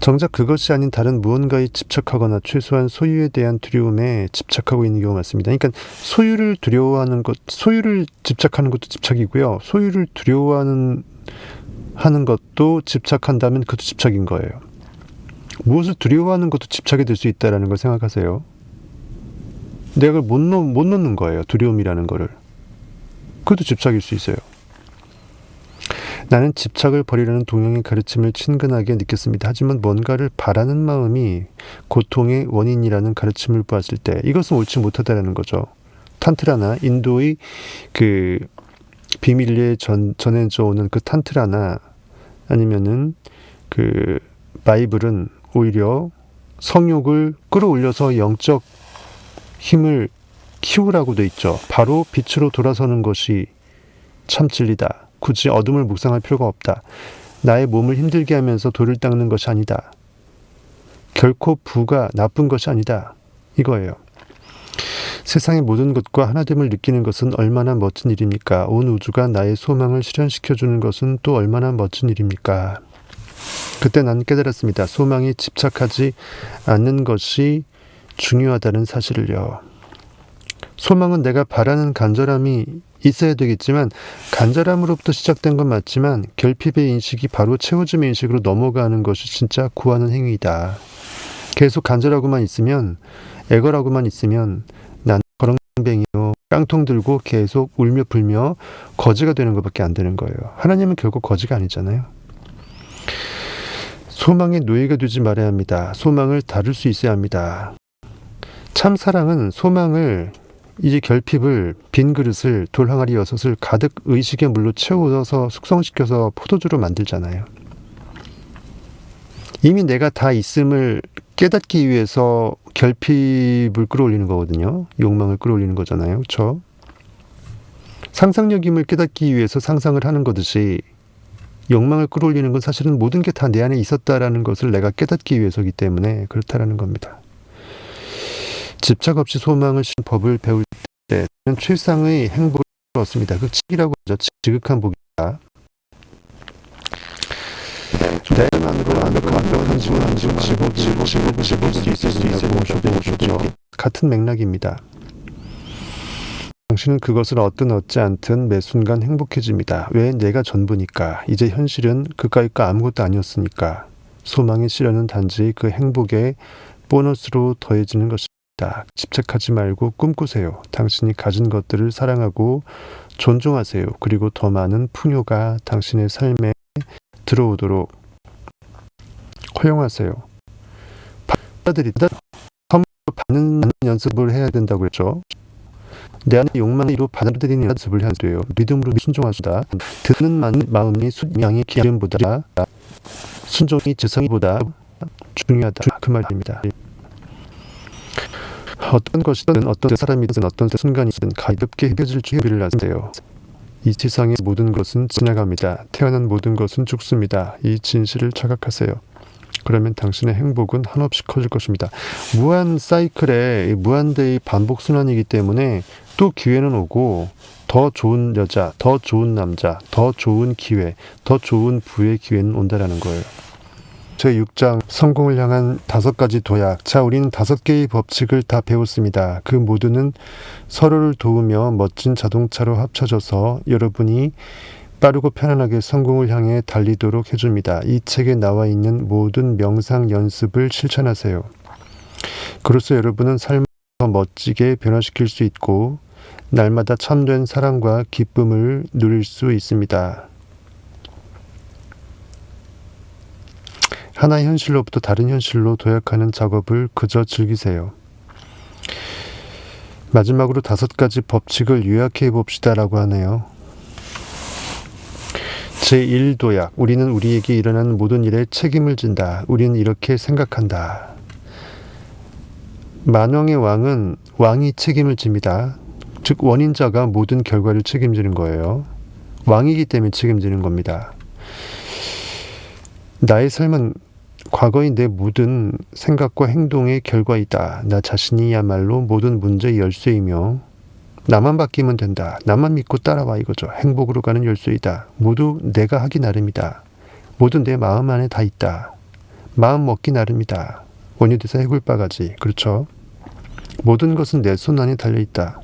정작 그것이 아닌 다른 무언가에 집착하거나 최소한 소유에 대한 두려움에 집착하고 있는 경우가 많습니다. 그러니까 소유를 두려워하는 것, 소유를 집착하는 것도 집착이고요. 소유를 두려워하는 것도 집착한다면 그것도 집착인 거예요. 무엇을 두려워하는 것도 집착이 될 수 있다는 걸 생각하세요. 내가 그걸 못 놓는 거예요. 두려움이라는 거를. 그것도 집착일 수 있어요. 나는 집착을 버리라는 동양의 가르침을 친근하게 느꼈습니다. 하지만 뭔가를 바라는 마음이 고통의 원인이라는 가르침을 보았을 때 이것은 옳지 못하다라는 거죠. 탄트라나 인도의 그 비밀리에 전해져 오는 그 탄트라나 아니면은 그 바이블은 오히려 성욕을 끌어올려서 영적 힘을 키우라고 돼 있죠. 바로 빛으로 돌아서는 것이 참 진리다. 굳이 어둠을 묵상할 필요가 없다. 나의 몸을 힘들게 하면서 돌을 닦는 것이 아니다. 결코 부가 나쁜 것이 아니다. 이거예요. 세상의 모든 것과 하나됨을 느끼는 것은 얼마나 멋진 일입니까? 온 우주가 나의 소망을 실현시켜주는 것은 또 얼마나 멋진 일입니까? 그때 난 깨달았습니다. 소망에 집착하지 않는 것이 중요하다는 사실을요. 소망은 내가 바라는 간절함이 있어야 되겠지만 간절함으로부터 시작된 건 맞지만 결핍의 인식이 바로 채워짐의 인식으로 넘어가는 것이 진짜 구하는 행위이다. 계속 간절하고만 있으면 애걸하고만 있으면 난 거렁뱅이요 깡통 들고 계속 울며 불며 거지가 되는 것밖에 안 되는 거예요. 하나님은 결국 거지가 아니잖아요. 소망의 노예가 되지 말아야 합니다. 소망을 다룰 수 있어야 합니다. 참 사랑은 소망을 이제 결핍을 빈 그릇을 돌항아리 6을 가득 의식의 물로 채워서 숙성시켜서 포도주로 만들잖아요. 이미 내가 다 있음을 깨닫기 위해서 결핍을 끌어올리는 거거든요. 욕망을 끌어올리는 거잖아요. 그렇죠? 상상력임을 깨닫기 위해서 상상을 하는 거듯이 욕망을 끌어올리는 건 사실은 모든 게 다 내 안에 있었다라는 것을 내가 깨닫기 위해서이기 때문에 그렇다라는 겁니다. 집착 없이 소망을 신 법을 배울 때는 최상의 행복을 얻습니다. 그 칙이라고 하죠. 지극한 복이다. 내만으로 완벽한 지구를 집을 수 있으시죠. 같은 맥락입니다. 당신은 그것을 얻든 얻지 않든 매 순간 행복해집니다. 왜? 내가 전부니까. 이제 현실은 그까이 거 아무것도 아니었으니까. 소망의 시련은 단지 그 행복의 보너스로 더해지는 것입니다. 집착하지 말고 꿈꾸세요. 당신이 가진 것들을 사랑하고 존중하세요. 그리고 더 많은 풍요가 당신의 삶에 들어오도록 허용하세요. 받아들이다. 선물을 받는 연습을 해야 된다고 했죠. 내 안의 욕망으로 받아들이는 연습을 해야 돼요. 믿음으로 순종하시다. 듣는 마음이 숫양의 기름보다 순종이 지성이보다 중요하다. 그 말입니다. 어떤 것이든 어떤 사람이든 어떤 순간이든 가볍게 헤어질 준비를 하세요. 이 세상의 모든 것은 지나갑니다. 태어난 모든 것은 죽습니다. 이 진실을 자각하세요. 그러면 당신의 행복은 한없이 커질 것입니다. 무한 사이클의 무한대의 반복 순환이기 때문에 또 기회는 오고 더 좋은 여자, 더 좋은 남자, 더 좋은 기회, 더 좋은 부의 기회는 온다라는 거예요. 제6장 성공을 향한 5가지 도약. 자, 우리는 5개의 법칙을 다 배웠습니다. 그 모두는 서로를 도우며 멋진 자동차로 합쳐져서 여러분이 빠르고 편안하게 성공을 향해 달리도록 해줍니다. 이 책에 나와 있는 모든 명상 연습을 실천하세요. 그로써 여러분은 삶을 더 멋지게 변화시킬 수 있고 날마다 참된 사랑과 기쁨을 누릴 수 있습니다. 하나의 현실로부터 다른 현실로 도약하는 작업을 그저 즐기세요. 마지막으로 5가지 법칙을 요약해 봅시다라고 하네요. 제1도약. 우리는 우리에게 일어나는 모든 일에 책임을 진다. 우리는 이렇게 생각한다. 만왕의 왕은 왕이 책임을 집니다. 즉 원인자가 모든 결과를 책임지는 거예요. 왕이기 때문에 책임지는 겁니다. 나의 삶은 과거의 내 모든 생각과 행동의 결과이다. 나 자신이야말로 모든 문제의 열쇠이며 나만 바뀌면 된다. 나만 믿고 따라와 이거죠. 행복으로 가는 열쇠이다. 모두 내가 하기 나름이다. 모두 내 마음 안에 다 있다. 마음 먹기 나름이다. 원효대사 해굴바가지. 그렇죠. 모든 것은 내 손 안에 달려있다.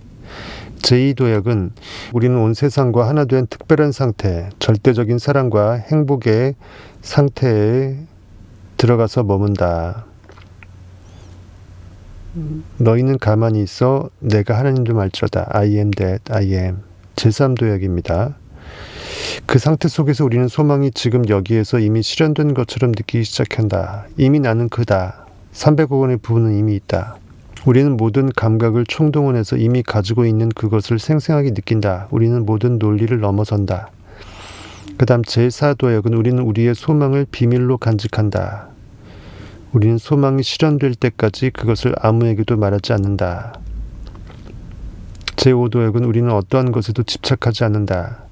제2도약은 우리는 온 세상과 하나 된 특별한 상태, 절대적인 사랑과 행복의 상태에 들어가서 머문다. 너희는 가만히 있어 내가 하나님 좀 알지어다. I am that I am. 제3도약입니다. 그 상태 속에서 우리는 소망이 지금 여기에서 이미 실현된 것처럼 느끼기 시작한다. 이미 나는 그다. 300억 원의 부분은 이미 있다. 우리는 모든 감각을 총동원해서 이미 가지고 있는 그것을 생생하게 느낀다. 우리는 모든 논리를 넘어선다. 그 다음 제4도약은 우리는 우리의 소망을 비밀로 간직한다. 우리는 소망이 실현될 때까지 그것을 아무에게도 말하지 않는다. 제5도약은 우리는 어떠한 것에도 집착하지 않는다.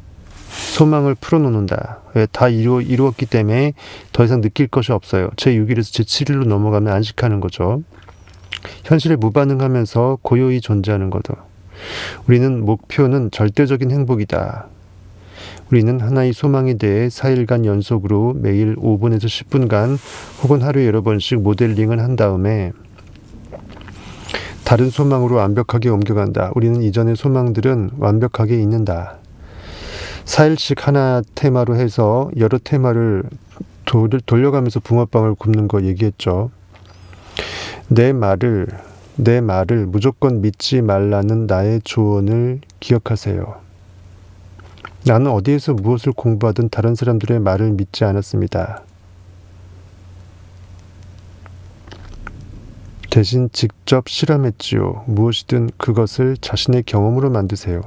소망을 풀어놓는다. 왜? 다 이루었기 때문에 더 이상 느낄 것이 없어요. 제6일에서 제7일로 넘어가면 안식하는 거죠. 현실에 무반응하면서 고요히 존재하는 거죠. 우리는 목표는 절대적인 행복이다. 우리는 하나의 소망에 대해 4일간 연속으로 매일 5분에서 10분간 혹은 하루에 여러 번씩 모델링을 한 다음에 다른 소망으로 완벽하게 옮겨간다. 우리는 이전의 소망들은 완벽하게 잊는다. 4일씩 하나 테마로 해서 여러 테마를 돌려가면서 붕어빵을 굽는 거 얘기했죠. 내 말을 무조건 믿지 말라는 나의 조언을 기억하세요. 나는 어디에서 무엇을 공부하든 다른 사람들의 말을 믿지 않았습니다. 대신 직접 실험했지요. 무엇이든 그것을 자신의 경험으로 만드세요.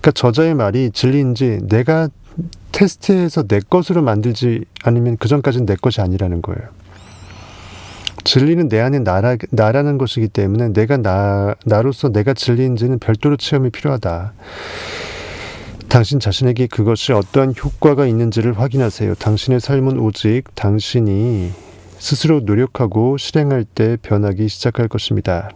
그러니까 저자의 말이 진리인지 내가 테스트해서 내 것으로 만들지 않으면 그 전까지는 내 것이 아니라는 거예요. 진리는 내 안에 나라는 것이기 때문에 내가 나로서 내가 진리인지는 별도로 체험이 필요하다. 당신 자신에게 그것이 어떠한 효과가 있는지를 확인하세요. 당신의 삶은 오직 당신이 스스로 노력하고 실행할 때 변하기 시작할 것입니다.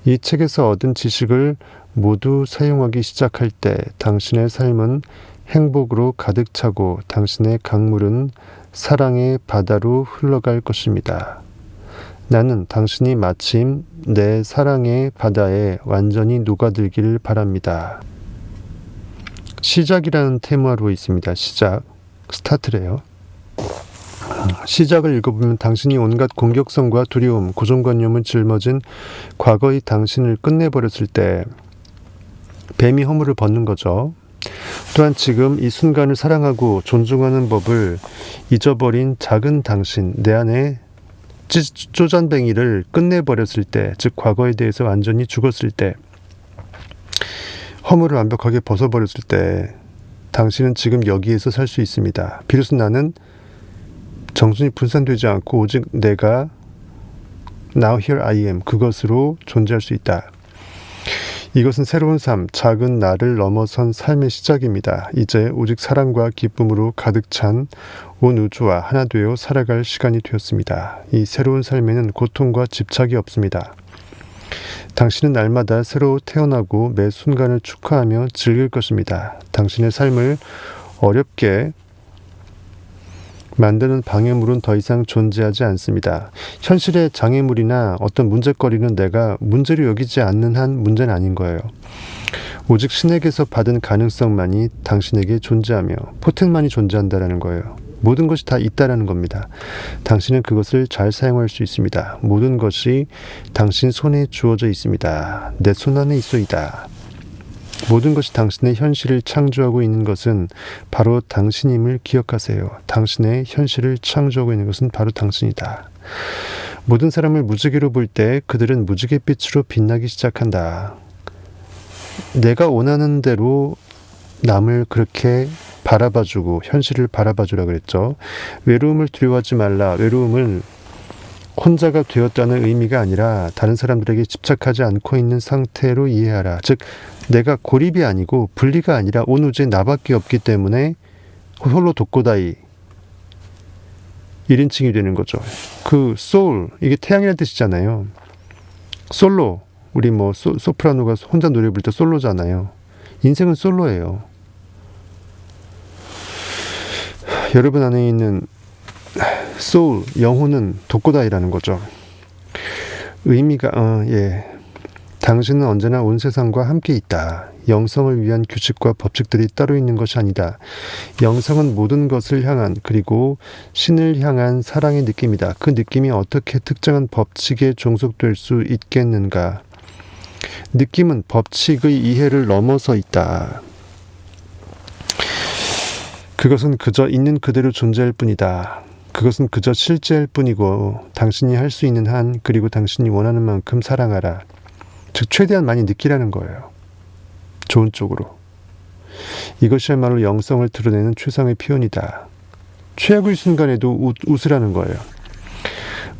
이 책에서 얻은 지식을 모두 사용하기 시작할 때 당신의 삶은 행복으로 가득 차고 당신의 강물은 사랑의 바다로 흘러갈 것입니다. 나는 당신이 마침 내 사랑의 바다에 완전히 녹아들기를 바랍니다. 시작이라는 테마로 있습니다. 시작, 스타트래요. 시작을 읽어보면 당신이 온갖 공격성과 두려움, 고정관념을 짊어진 과거의 당신을 끝내버렸을 때 뱀이 허물을 벗는 거죠. 또한 지금 이 순간을 사랑하고 존중하는 법을 잊어버린 작은 당신, 내 안에 쪼잔뱅이를 끝내버렸을 때, 즉 과거에 대해서 완전히 죽었을 때, 허물을 완벽하게 벗어버렸을 때 당신은 지금 여기에서 살 수 있습니다. 비로소 나는 정신이 분산되지 않고 오직 내가 Now here I am, 그것으로 존재할 수 있다. 이것은 새로운 삶, 작은 나를 넘어선 삶의 시작입니다. 이제 오직 사랑과 기쁨으로 가득 찬 온 우주와 하나 되어 살아갈 시간이 되었습니다. 이 새로운 삶에는 고통과 집착이 없습니다. 당신은 날마다 새로 태어나고 매 순간을 축하하며 즐길 것입니다. 당신의 삶을 어렵게 만드는 방해물은 더 이상 존재하지 않습니다. 현실의 장애물이나 어떤 문제거리는 내가 문제로 여기지 않는 한 문제는 아닌 거예요. 오직 신에게서 받은 가능성만이 당신에게 존재하며 포텐만이 존재한다는 거예요. 모든 것이 다 있다라는 겁니다. 당신은 그것을 잘 사용할 수 있습니다. 모든 것이 당신 손에 주어져 있습니다. 내 손 안에 있소이다. 모든 것이 당신의 현실을 창조하고 있는 것은 바로 당신임을 기억하세요. 당신의 현실을 창조하고 있는 것은 바로 당신이다. 모든 사람을 무지개로 볼 때 그들은 무지갯빛으로 빛나기 시작한다. 내가 원하는 대로 남을 그렇게 바라봐주고 현실을 바라봐주라 그랬죠. 외로움을 두려워하지 말라. 외로움은 혼자가 되었다는 의미가 아니라 다른 사람들에게 집착하지 않고 있는 상태로 이해하라. 즉 내가 고립이 아니고 분리가 아니라 온 우주에 나밖에 없기 때문에 홀로 독고다이 1인칭이 되는 거죠. 그 소울, 이게 태양이라는 뜻이잖아요. 솔로, 우리 소프라노가 혼자 노래 부를 때 솔로잖아요. 인생은 솔로예요. 여러분 안에 있는 소울, 영혼은 독고다이라는 거죠. 의미가 당신은 언제나 온 세상과 함께 있다. 영성을 위한 규칙과 법칙들이 따로 있는 것이 아니다. 영성은 모든 것을 향한, 그리고 신을 향한 사랑의 느낌이다. 그 느낌이 어떻게 특정한 법칙에 종속될 수 있겠는가? 느낌은 법칙의 이해를 넘어서 있다. 그것은 그저 있는 그대로 존재할 뿐이다. 그것은 그저 실제일 뿐이고 당신이 할 수 있는 한, 그리고 당신이 원하는 만큼 사랑하라. 즉 최대한 많이 느끼라는 거예요. 좋은 쪽으로. 이것이야말로 영성을 드러내는 최상의 표현이다. 최악의 순간에도 웃으라는 거예요.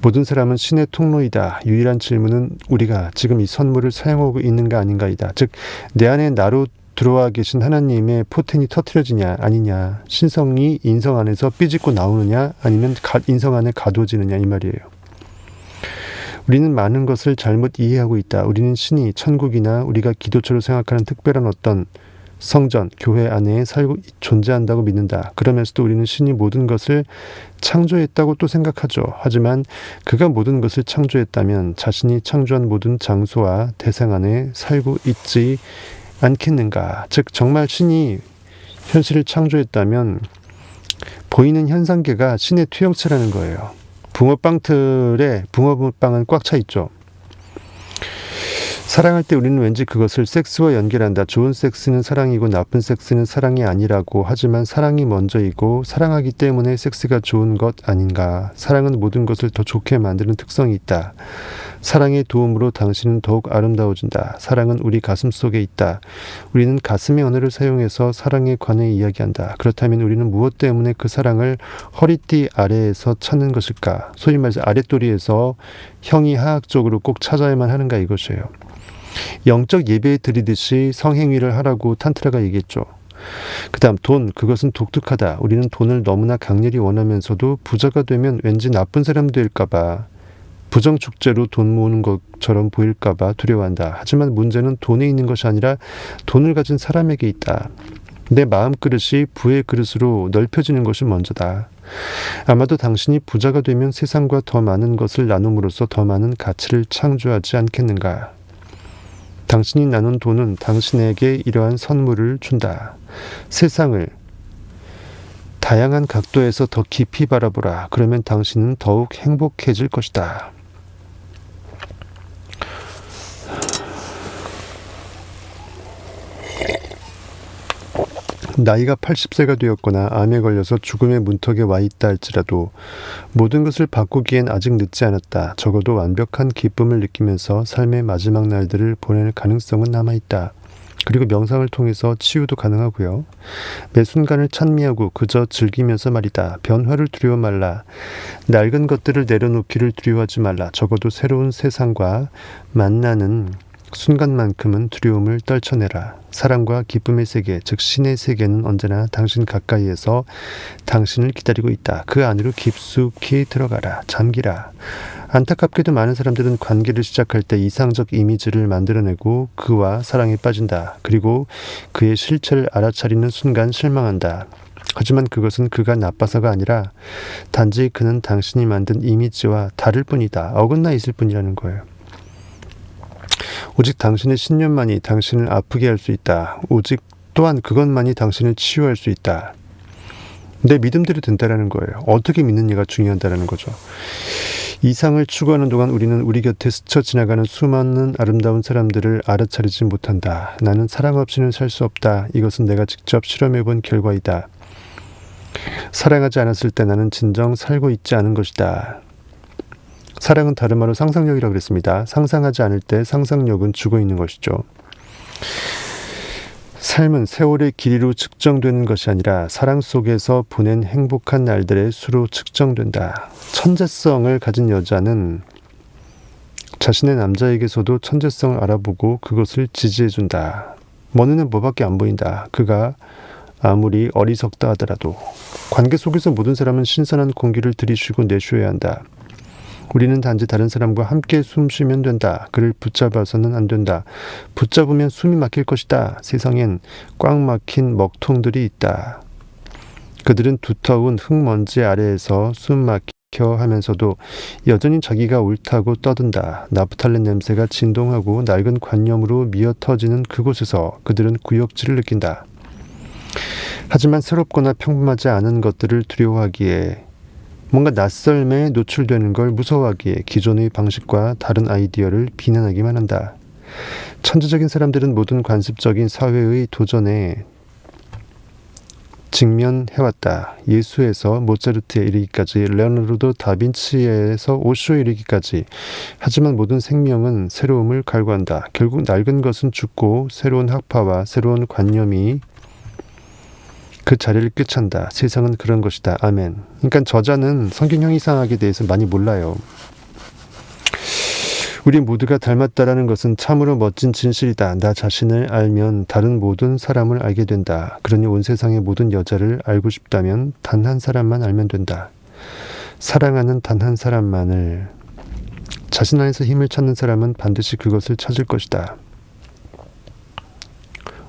모든 사람은 신의 통로이다. 유일한 질문은 우리가 지금 이 선물을 사용하고 있는가 아닌가이다. 즉 내 안에 나로 들어와 계신 하나님의 포텐이 터트려지냐 아니냐, 신성이 인성 안에서 삐짓고 나오느냐 아니면 인성 안에 가두어지느냐, 이 말이에요. 우리는 많은 것을 잘못 이해하고 있다. 우리는 신이 천국이나 우리가 기도처로 생각하는 특별한 어떤 성전, 교회 안에 살고 존재한다고 믿는다. 그러면서도 우리는 신이 모든 것을 창조했다고 또 생각하죠. 하지만 그가 모든 것을 창조했다면 자신이 창조한 모든 장소와 대상 안에 살고 있지 않겠는가. 즉 정말 신이 현실을 창조했다면 보이는 현상계가 신의 투영체라는 거예요. 붕어빵 틀에 붕어빵은 꽉 차 있죠. 사랑할 때 우리는 왠지 그것을 섹스와 연결한다. 좋은 섹스는 사랑이고 나쁜 섹스는 사랑이 아니라고. 하지만 사랑이 먼저이고 사랑하기 때문에 섹스가 좋은 것 아닌가. 사랑은 모든 것을 더 좋게 만드는 특성이 있다. 사랑의 도움으로 당신은 더욱 아름다워진다. 사랑은 우리 가슴 속에 있다. 우리는 가슴의 언어를 사용해서 사랑에 관해 이야기한다. 그렇다면 우리는 무엇 때문에 그 사랑을 허리띠 아래에서 찾는 것일까? 소위 말해서 아랫도리에서 형이 하학적으로 꼭 찾아야만 하는가, 이것이에요. 영적 예배 드리듯이 성행위를 하라고 탄트라가 얘기했죠. 그 다음 돈, 그것은 독특하다. 우리는 돈을 너무나 강렬히 원하면서도 부자가 되면 왠지 나쁜 사람 될까봐, 부정축제로 돈 모으는 것처럼 보일까봐 두려워한다. 하지만 문제는 돈에 있는 것이 아니라 돈을 가진 사람에게 있다. 내 마음 그릇이 부의 그릇으로 넓혀지는 것이 먼저다. 아마도 당신이 부자가 되면 세상과 더 많은 것을 나눔으로써 더 많은 가치를 창조하지 않겠는가. 당신이 나눈 돈은 당신에게 이러한 선물을 준다. 세상을 다양한 각도에서 더 깊이 바라보라. 그러면 당신은 더욱 행복해질 것이다. 나이가 80세가 되었거나 암에 걸려서 죽음의 문턱에 와 있다 할지라도 모든 것을 바꾸기엔 아직 늦지 않았다. 적어도 완벽한 기쁨을 느끼면서 삶의 마지막 날들을 보낼 가능성은 남아있다. 그리고 명상을 통해서 치유도 가능하고요. 매 순간을 찬미하고 그저 즐기면서 말이다. 변화를 두려워 말라. 낡은 것들을 내려놓기를 두려워하지 말라. 적어도 새로운 세상과 만나는 순간만큼은 두려움을 떨쳐내라. 사랑과 기쁨의 세계, 즉 신의 세계는 언제나 당신 가까이에서 당신을 기다리고 있다. 그 안으로 깊숙이 들어가라. 잠기라. 안타깝게도 많은 사람들은 관계를 시작할 때 이상적 이미지를 만들어내고 그와 사랑에 빠진다. 그리고 그의 실체를 알아차리는 순간 실망한다. 하지만 그것은 그가 나빠서가 아니라 단지 그는 당신이 만든 이미지와 다를 뿐이다. 어긋나 있을 뿐이라는 거예요. 오직 당신의 신념만이 당신을 아프게 할 수 있다. 오직 또한 그것만이 당신을 치유할 수 있다. 내 믿음대로 된다라는 거예요. 어떻게 믿느냐가 중요하다는 거죠. 이상을 추구하는 동안 우리는 우리 곁에 스쳐 지나가는 수많은 아름다운 사람들을 알아차리지 못한다. 나는 사랑 없이는 살 수 없다. 이것은 내가 직접 실험해본 결과이다. 사랑하지 않았을 때 나는 진정 살고 있지 않은 것이다. 사랑은 다른 말로 상상력이라고 그랬습니다. 상상하지 않을 때 상상력은 죽어 있는 것이죠. 삶은 세월의 길이로 측정되는 것이 아니라 사랑 속에서 보낸 행복한 날들의 수로 측정된다. 천재성을 가진 여자는 자신의 남자에게서도 천재성을 알아보고 그것을 지지해준다. 뭐 눈에 뭐밖에 안 보인다. 그가 아무리 어리석다 하더라도 관계 속에서 모든 사람은 신선한 공기를 들이쉬고 내쉬어야 한다. 우리는 단지 다른 사람과 함께 숨 쉬면 된다. 그를 붙잡아서는 안 된다. 붙잡으면 숨이 막힐 것이다. 세상엔 꽉 막힌 먹통들이 있다. 그들은 두터운 흙먼지 아래에서 숨 막혀 하면서도 여전히 자기가 옳다고 떠든다. 나프탈렌 냄새가 진동하고 낡은 관념으로 미어터지는 그곳에서 그들은 구역질을 느낀다. 하지만 새롭거나 평범하지 않은 것들을 두려워하기에 뭔가 낯설매에 노출되는 걸 무서워하기에 기존의 방식과 다른 아이디어를 비난하기만 한다. 천재적인 사람들은 모든 관습적인 사회의 도전에 직면해왔다. 예수에서 모차르트에 이르기까지, 레오나르도 다빈치에서 오쇼에 이르기까지. 하지만 모든 생명은 새로움을 갈구한다. 결국 낡은 것은 죽고 새로운 학파와 새로운 관념이 그 자리를 꿰찬다. 세상은 그런 것이다. 아멘. 그러니까 저자는 성경 형이상학에 대해서 많이 몰라요. 우리 모두가 닮았다라는 것은 참으로 멋진 진실이다. 나 자신을 알면 다른 모든 사람을 알게 된다. 그러니 온 세상의 모든 여자를 알고 싶다면 단 한 사람만 알면 된다. 사랑하는 단 한 사람만을, 자신 안에서 힘을 찾는 사람은 반드시 그것을 찾을 것이다.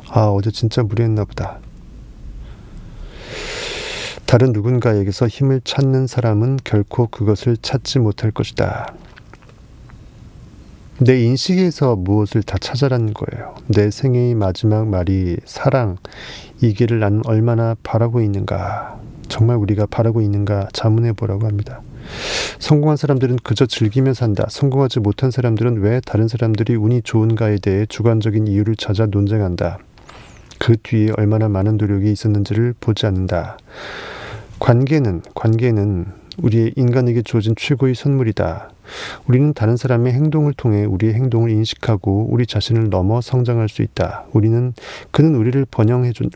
아, 어제 진짜 무리했나 보다. 다른 누군가에게서 힘을 찾는 사람은 결코 그것을 찾지 못할 것이다. 내 인식에서 무엇을 다 찾아라는 거예요. 내 생애의 마지막 말이 사랑, 이기를 나는 얼마나 바라고 있는가. 정말 우리가 바라고 있는가 자문해 보라고 합니다. 성공한 사람들은 그저 즐기며 산다. 성공하지 못한 사람들은 왜 다른 사람들이 운이 좋은가에 대해 주관적인 이유를 찾아 논쟁한다. 그 뒤에 얼마나 많은 노력이 있었는지를 보지 않는다. 관계는 우리의 인간에게 주어진 최고의 선물이다. 우리는 다른 사람의 행동을 통해 우리의 행동을 인식하고 우리 자신을 넘어 성장할 수 있다. 그는 우리를 번영해준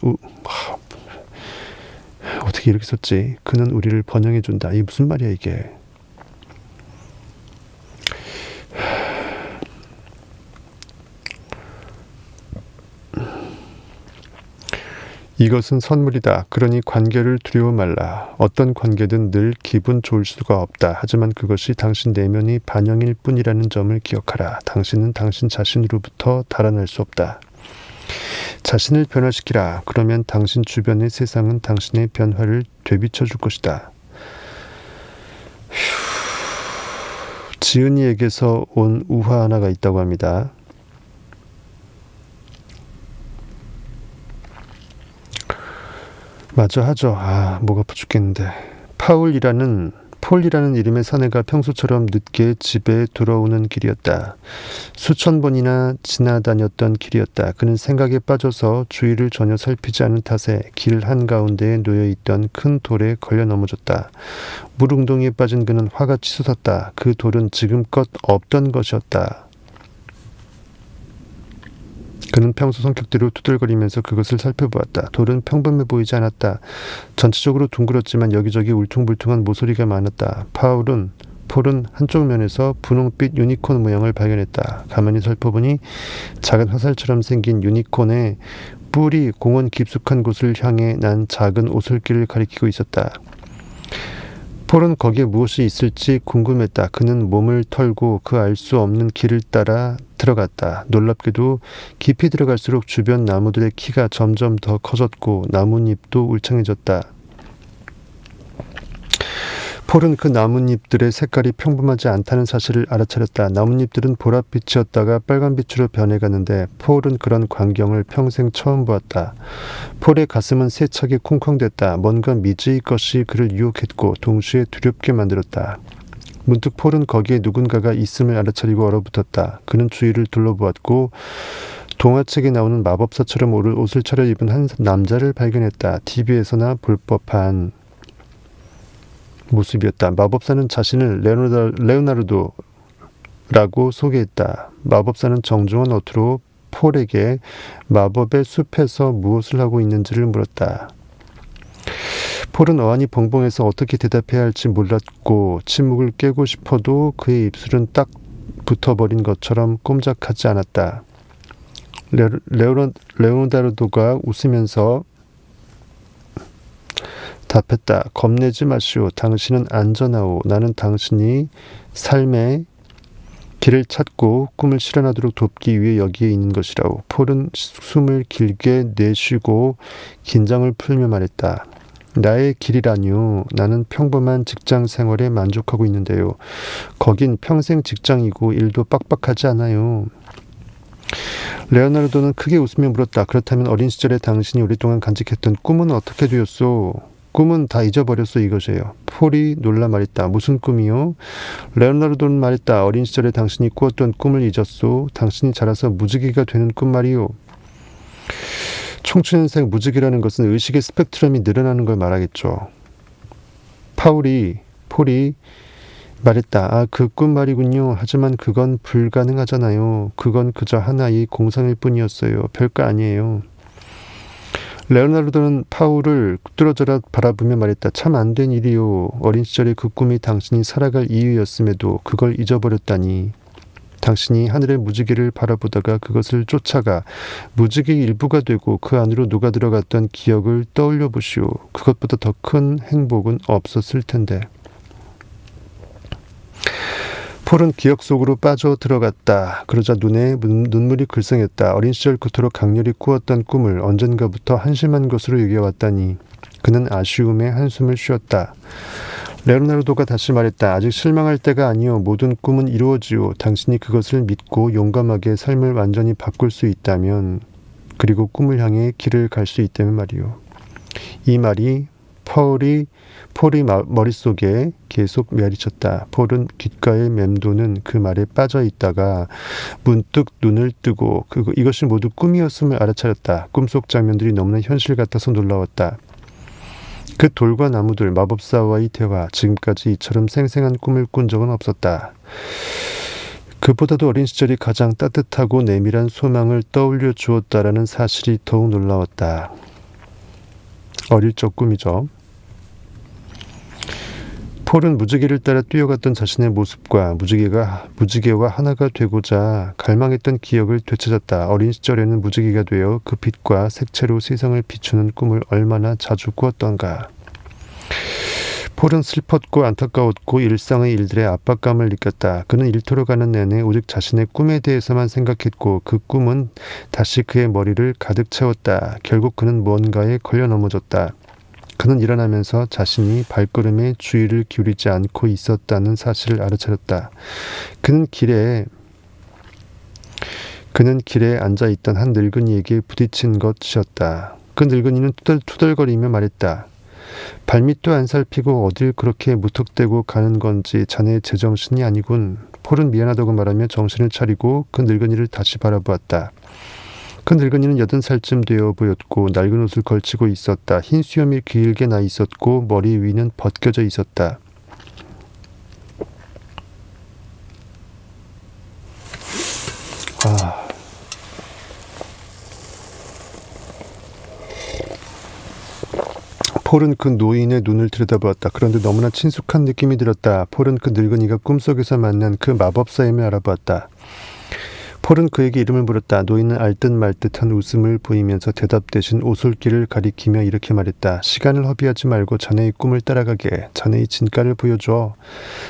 어떻게 이렇게 썼지? 그는 우리를 번영해준다. 이게 무슨 말이야 이게? 이것은 선물이다. 그러니 관계를 두려워 말라. 어떤 관계든 늘 기분 좋을 수가 없다. 하지만 그것이 당신 내면의 반영일 뿐이라는 점을 기억하라. 당신은 당신 자신으로부터 달아날 수 없다. 자신을 변화시키라. 그러면 당신 주변의 세상은 당신의 변화를 되비춰 줄 것이다. 지은이에게서 온 우화 하나가 있다고 합니다. 마저 하죠. 목 아파 죽겠는데. 폴이라는 이름의 사내가 평소처럼 늦게 집에 돌아오는 길이었다. 수천 번이나 지나다녔던 길이었다. 그는 생각에 빠져서 주위를 전혀 살피지 않은 탓에 길 한가운데에 놓여있던 큰 돌에 걸려 넘어졌다. 물웅덩이에 빠진 그는 화가 치솟았다. 그 돌은 지금껏 없던 것이었다. 그는 평소 성격대로 투덜거리면서 그것을 살펴보았다. 돌은 평범해 보이지 않았다. 전체적으로 둥그렇지만 여기저기 울퉁불퉁한 모서리가 많았다. 폴은 한쪽 면에서 분홍빛 유니콘 모양을 발견했다. 가만히 살펴보니 작은 화살처럼 생긴 유니콘의 뿔이 공원 깊숙한 곳을 향해 난 작은 오솔길을 가리키고 있었다. 폴은 거기에 무엇이 있을지 궁금했다. 그는 몸을 털고 그 알 수 없는 길을 따라 들어갔다. 놀랍게도 깊이 들어갈수록 주변 나무들의 키가 점점 더 커졌고 나뭇잎도 울창해졌다. 폴은 그 나뭇잎들의 색깔이 평범하지 않다는 사실을 알아차렸다. 나뭇잎들은 보랏빛이었다가 빨간빛으로 변해가는데 폴은 그런 광경을 평생 처음 보았다. 폴의 가슴은 세차게 쿵쾅댔다. 뭔가 미지의 것이 그를 유혹했고 동시에 두렵게 만들었다. 문득 폴은 거기에 누군가가 있음을 알아차리고 얼어붙었다. 그는 주위를 둘러보았고 동화책에 나오는 마법사처럼 옷을 차려입은 한 남자를 발견했다. TV에서나 볼 법한 모습이었다. 마법사는 자신을 레오나르도라고 소개했다. 마법사는 정중한 어투로 폴에게 마법의 숲에서 무엇을 하고 있는지를 물었다. 폴은 어안이 벙벙해서 어떻게 대답해야 할지 몰랐고 침묵을 깨고 싶어도 그의 입술은 딱 붙어버린 것처럼 꼼짝하지 않았다. 레오나르도가 웃으면서 답했다. 겁내지 마시오. 당신은 안전하오. 나는 당신이 삶의 길을 찾고 꿈을 실현하도록 돕기 위해 여기에 있는 것이라오. 폴은 숨을 길게 내쉬고 긴장을 풀며 말했다. 나의 길이라뇨. 나는 평범한 직장 생활에 만족하고 있는데요. 거긴 평생 직장이고 일도 빡빡하지 않아요. 레오나르도는 크게 웃으며 물었다. 그렇다면 어린 시절에 당신이 오랫동안 간직했던 꿈은 어떻게 되었소? 꿈은 다 잊어버렸어 이것이에요. 폴이 놀라 말했다. 무슨 꿈이요? 레오나르도는 말했다. 어린 시절에 당신이 꾸었던 꿈을 잊었소. 당신이 자라서 무지개가 되는 꿈 말이요. 청춘현생 무지개라는 것은 의식의 스펙트럼이 늘어나는 걸 말하겠죠. 폴이 말했다. 그 꿈 말이군요. 하지만 그건 불가능하잖아요. 그건 그저 하나의 공상일 뿐이었어요. 별거 아니에요. 레오나르도는 폴을 뚫어져라 바라보며 말했다. 참 안 된 일이요. 어린 시절에 그 꿈이 당신이 살아갈 이유였음에도 그걸 잊어버렸다니. 당신이 하늘의 무지개를 바라보다가 그것을 쫓아가 무지개의 일부가 되고 그 안으로 녹아 들어갔던 기억을 떠올려 보시오. 그것보다 더 큰 행복은 없었을 텐데. 폴은 기억 속으로 빠져 들어갔다. 그러자 눈에 눈물이 글썽였다. 어린 시절 그토록 강렬히 꾸었던 꿈을 언젠가부터 한심한 것으로 여겨왔다니. 그는 아쉬움에 한숨을 쉬었다. 레오나르도가 다시 말했다. 아직 실망할 때가 아니오. 모든 꿈은 이루어지오. 당신이 그것을 믿고 용감하게 삶을 완전히 바꿀 수 있다면, 그리고 꿈을 향해 길을 갈 수 있다면 말이오. 이 말이 폴이 머릿속에 계속 메아리쳤다. 폴은 귓가에 맴도는 그 말에 빠져 있다가 문득 눈을 뜨고 이것이 모두 꿈이었음을 알아차렸다. 꿈속 장면들이 너무나 현실 같아서 놀라웠다. 그 돌과 나무들, 마법사와의 대화, 지금까지 이처럼 생생한 꿈을 꾼 적은 없었다. 그보다도 어린 시절이 가장 따뜻하고 내밀한 소망을 떠올려 주었다라는 사실이 더욱 놀라웠다. 어릴 적 꿈이죠. 폴은 무지개를 따라 뛰어갔던 자신의 모습과 무지개와 하나가 되고자 갈망했던 기억을 되찾았다. 어린 시절에는 무지개가 되어 그 빛과 색채로 세상을 비추는 꿈을 얼마나 자주 꾸었던가. 폴은 슬펐고 안타까웠고 일상의 일들의 압박감을 느꼈다. 그는 일터로 가는 내내 오직 자신의 꿈에 대해서만 생각했고 그 꿈은 다시 그의 머리를 가득 채웠다. 결국 그는 무언가에 걸려 넘어졌다. 그는 일어나면서 자신이 발걸음에 주의를 기울이지 않고 있었다는 사실을 알아차렸다. 그는 길에 앉아있던 한 늙은이에게 부딪힌 것이었다. 그 늙은이는 투덜투덜거리며 말했다. 발밑도 안 살피고 어딜 그렇게 무턱대고 가는 건지 자네의 제정신이 아니군. 폴은 미안하다고 말하며 정신을 차리고 그 늙은이를 다시 바라보았다. 그 늙은이는 80살쯤 되어 보였고 낡은 옷을 걸치고 있었다. 흰 수염이 길게 나 있었고 머리 위는 벗겨져 있었다. 폴은 그 노인의 눈을 들여다보았다. 그런데 너무나 친숙한 느낌이 들었다. 폴은 그 늙은이가 꿈속에서 만난 그 마법사임을 알아보았다. 폴은 그에게 이름을 물었다. 노인은 알듯 말듯한 웃음을 보이면서 대답 대신 오솔길을 가리키며 이렇게 말했다. 시간을 허비하지 말고 자네의 꿈을 따라가게. 자네의 진가를 보여줘.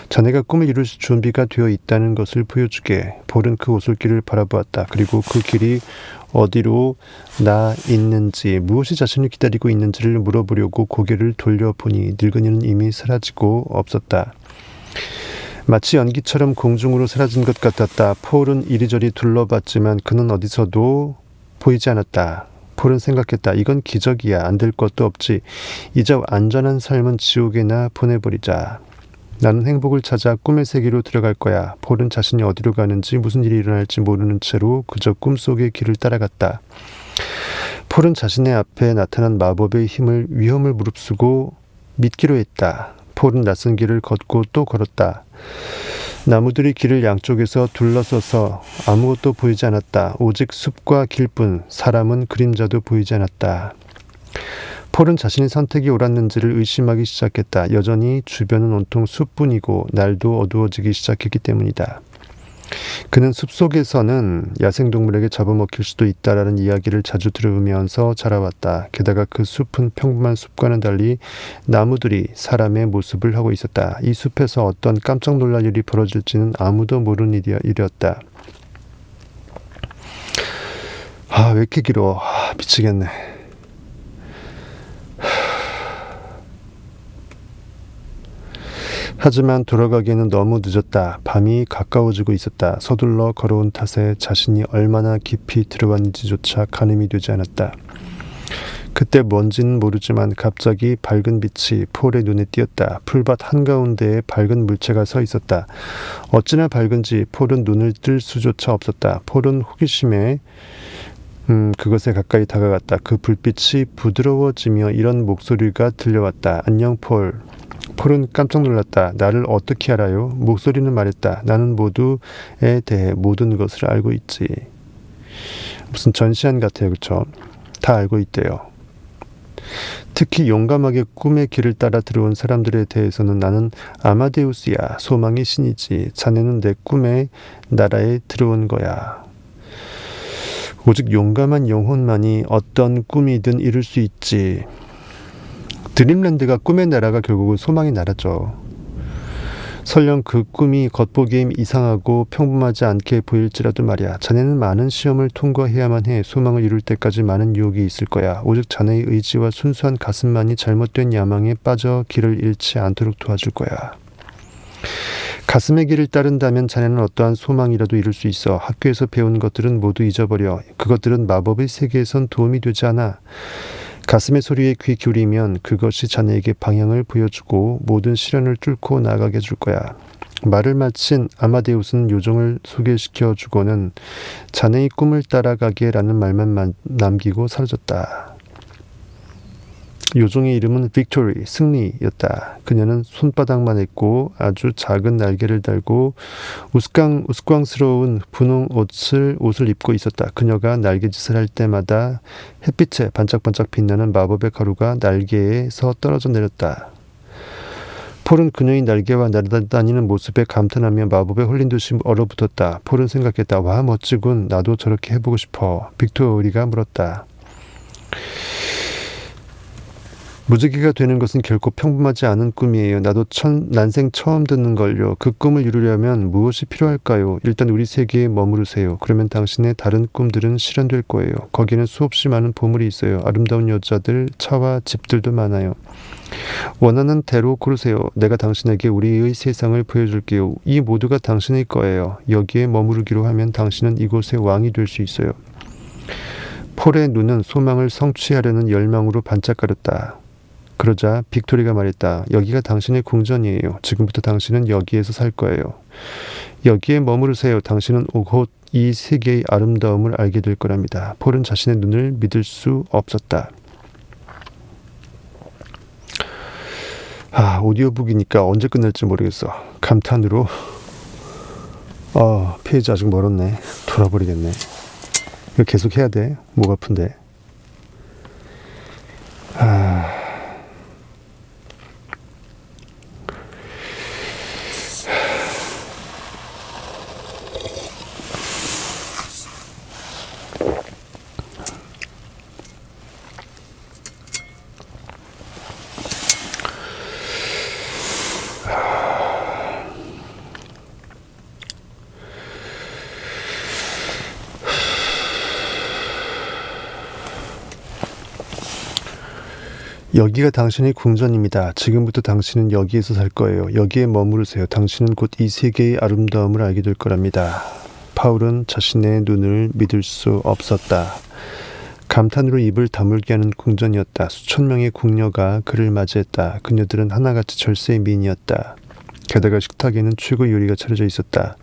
자네가 꿈을 이룰 준비가 되어 있다는 것을 보여주게. 폴은 그 오솔길을 바라보았다. 그리고 그 길이 어디로 나 있는지, 무엇이 자신을 기다리고 있는지를 물어보려고 고개를 돌려보니 늙은이는 이미 사라지고 없었다. 마치 연기처럼 공중으로 사라진 것 같았다. 폴은 이리저리 둘러봤지만 그는 어디서도 보이지 않았다. 폴은 생각했다. 이건 기적이야. 안 될 것도 없지. 이제 안전한 삶은 지옥에나 보내버리자. 나는 행복을 찾아 꿈의 세계로 들어갈 거야. 폴은 자신이 어디로 가는지 무슨 일이 일어날지 모르는 채로 그저 꿈속의 길을 따라갔다. 폴은 자신의 앞에 나타난 마법의 힘을 위험을 무릅쓰고 믿기로 했다. 폴은 낯선 길을 걷고 또 걸었다. 나무들이 길을 양쪽에서 둘러서서 아무것도 보이지 않았다. 오직 숲과 길뿐. 사람은 그림자도 보이지 않았다. 폴은 자신의 선택이 옳았는지를 의심하기 시작했다. 여전히 주변은 온통 숲뿐이고 날도 어두워지기 시작했기 때문이다. 그는 숲속에서는 야생동물에게 잡아먹힐 수도 있다라는 이야기를 자주 들으면서 자라왔다. 게다가 그 숲은 평범한 숲과는 달리 나무들이 사람의 모습을 하고 있었다. 이 숲에서 어떤 깜짝 놀랄 일이 벌어질지는 아무도 모르는 일이었다. 왜 이렇게 길어? 미치겠네. 하지만 돌아가기에는 너무 늦었다. 밤이 가까워지고 있었다. 서둘러 걸어온 탓에 자신이 얼마나 깊이 들어왔는지조차 가늠이 되지 않았다. 그때 뭔지는 모르지만 갑자기 밝은 빛이 폴의 눈에 띄었다. 풀밭 한가운데에 밝은 물체가 서 있었다. 어찌나 밝은지 폴은 눈을 뜰 수조차 없었다. 폴은 호기심에 그것에 가까이 다가갔다. 그 불빛이 부드러워지며 이런 목소리가 들려왔다. 안녕 폴. 폴은 깜짝 놀랐다. 나를 어떻게 알아요? 목소리는 말했다. 나는 모두에 대해 모든 것을 알고 있지. 무슨 전시안 같아요. 그쵸? 다 알고 있대요. 특히 용감하게 꿈의 길을 따라 들어온 사람들에 대해서는 나는 아마데우스야. 소망의 신이지. 자네는 내 꿈의 나라에 들어온 거야. 오직 용감한 영혼만이 어떤 꿈이든 이룰 수 있지. 드림랜드가 꿈의 나라가 결국은 소망의 나라죠. 설령 그 꿈이 겉보기엔 이상하고 평범하지 않게 보일지라도 말이야. 자네는 많은 시험을 통과해야만 해. 소망을 이룰 때까지 많은 유혹이 있을 거야. 오직 자네의 의지와 순수한 가슴만이 잘못된 야망에 빠져 길을 잃지 않도록 도와줄 거야. 가슴의 길을 따른다면 자네는 어떠한 소망이라도 이룰 수 있어. 학교에서 배운 것들은 모두 잊어버려. 그것들은 마법의 세계에선 도움이 되지 않아. 가슴의 소리에 귀 기울이면 그것이 자네에게 방향을 보여주고 모든 시련을 뚫고 나아가게 해줄 거야. 말을 마친 아마데우스는 요정을 소개시켜 주고는 자네의 꿈을 따라가게라는 말만 남기고 사라졌다. 요정의 이름은 빅토리, 승리였다. 그녀는 손바닥만 했고 아주 작은 날개를 달고 우스꽝스러운 분홍 옷을 입고 있었다. 그녀가 날개짓을 할 때마다 햇빛에 반짝반짝 빛나는 마법의 가루가 날개에서 떨어져 내렸다. 폴은 그녀의 날개와 날아다니는 모습에 감탄하며 마법에 홀린 듯이 얼어붙었다. 폴은 생각했다. 와, 멋지군. 나도 저렇게 해보고 싶어. 빅토리가 물었다. 무지개가 되는 것은 결코 평범하지 않은 꿈이에요. 나도 난생 처음 듣는 걸요. 그 꿈을 이루려면 무엇이 필요할까요? 일단 우리 세계에 머무르세요. 그러면 당신의 다른 꿈들은 실현될 거예요. 거기는 수없이 많은 보물이 있어요. 아름다운 여자들, 차와 집들도 많아요. 원하는 대로 고르세요. 내가 당신에게 우리의 세상을 보여줄게요. 이 모두가 당신의 거예요. 여기에 머무르기로 하면 당신은 이곳의 왕이 될 수 있어요. 폴의 눈은 소망을 성취하려는 열망으로 반짝거렸다. 그러자 빅토리가 말했다. 여기가 당신의 궁전이에요. 지금부터 당신은 여기에서 살 거예요. 여기에 머무르세요. 당신은 곧 이 세계의 아름다움을 알게 될 거랍니다. 폴은 자신의 눈을 믿을 수 없었다. 오디오북이니까 언제 끝날지 모르겠어. 감탄으로 페이지 아직 멀었네. 돌아버리겠네. 이거 계속 해야 돼. 목 아픈데. 여기가 당신의 궁전입니다. 지금부터 당신은 여기에서 살 거예요. 여기에 머무르세요. 당신은 곧 이 세계의 아름다움을 알게 될 거랍니다. 파울은 자신의 눈을 믿을 수 없었다. 감탄으로 입을 다물게 하는 궁전이었다. 수천 명의 궁녀가 그를 맞이했다. 그녀들은 하나같이 절세의 미인이었다. 게다가 식탁에는 최고 요리가 차려져 있었다.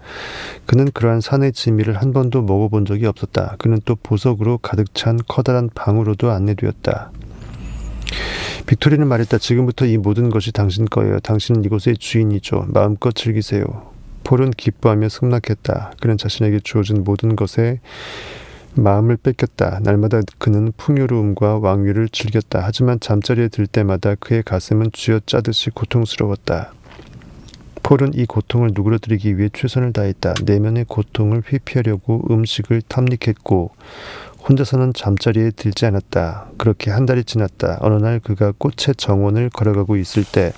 그는 그러한 산의 진미를 한 번도 먹어본 적이 없었다. 그는 또 보석으로 가득 찬 커다란 방으로도 안내되었다. 빅토리는 말했다. 지금부터 이 모든 것이 당신 거예요. 당신은 이곳의 주인이죠. 마음껏 즐기세요. 폴은 기뻐하며 승낙했다. 그는 자신에게 주어진 모든 것에 마음을 뺏겼다. 날마다 그는 풍요로움과 왕위를 즐겼다. 하지만 잠자리에 들 때마다 그의 가슴은 쥐어짜듯이 고통스러웠다. 폴은 이 고통을 누그러뜨리기 위해 최선을 다했다. 내면의 고통을 회피하려고 음식을 탐닉했고 혼자서는 잠자리에 들지 않았다. 그렇게 한 달이 지났다. 어느 날 그가 꽃의 정원을 걸어가고 있을 때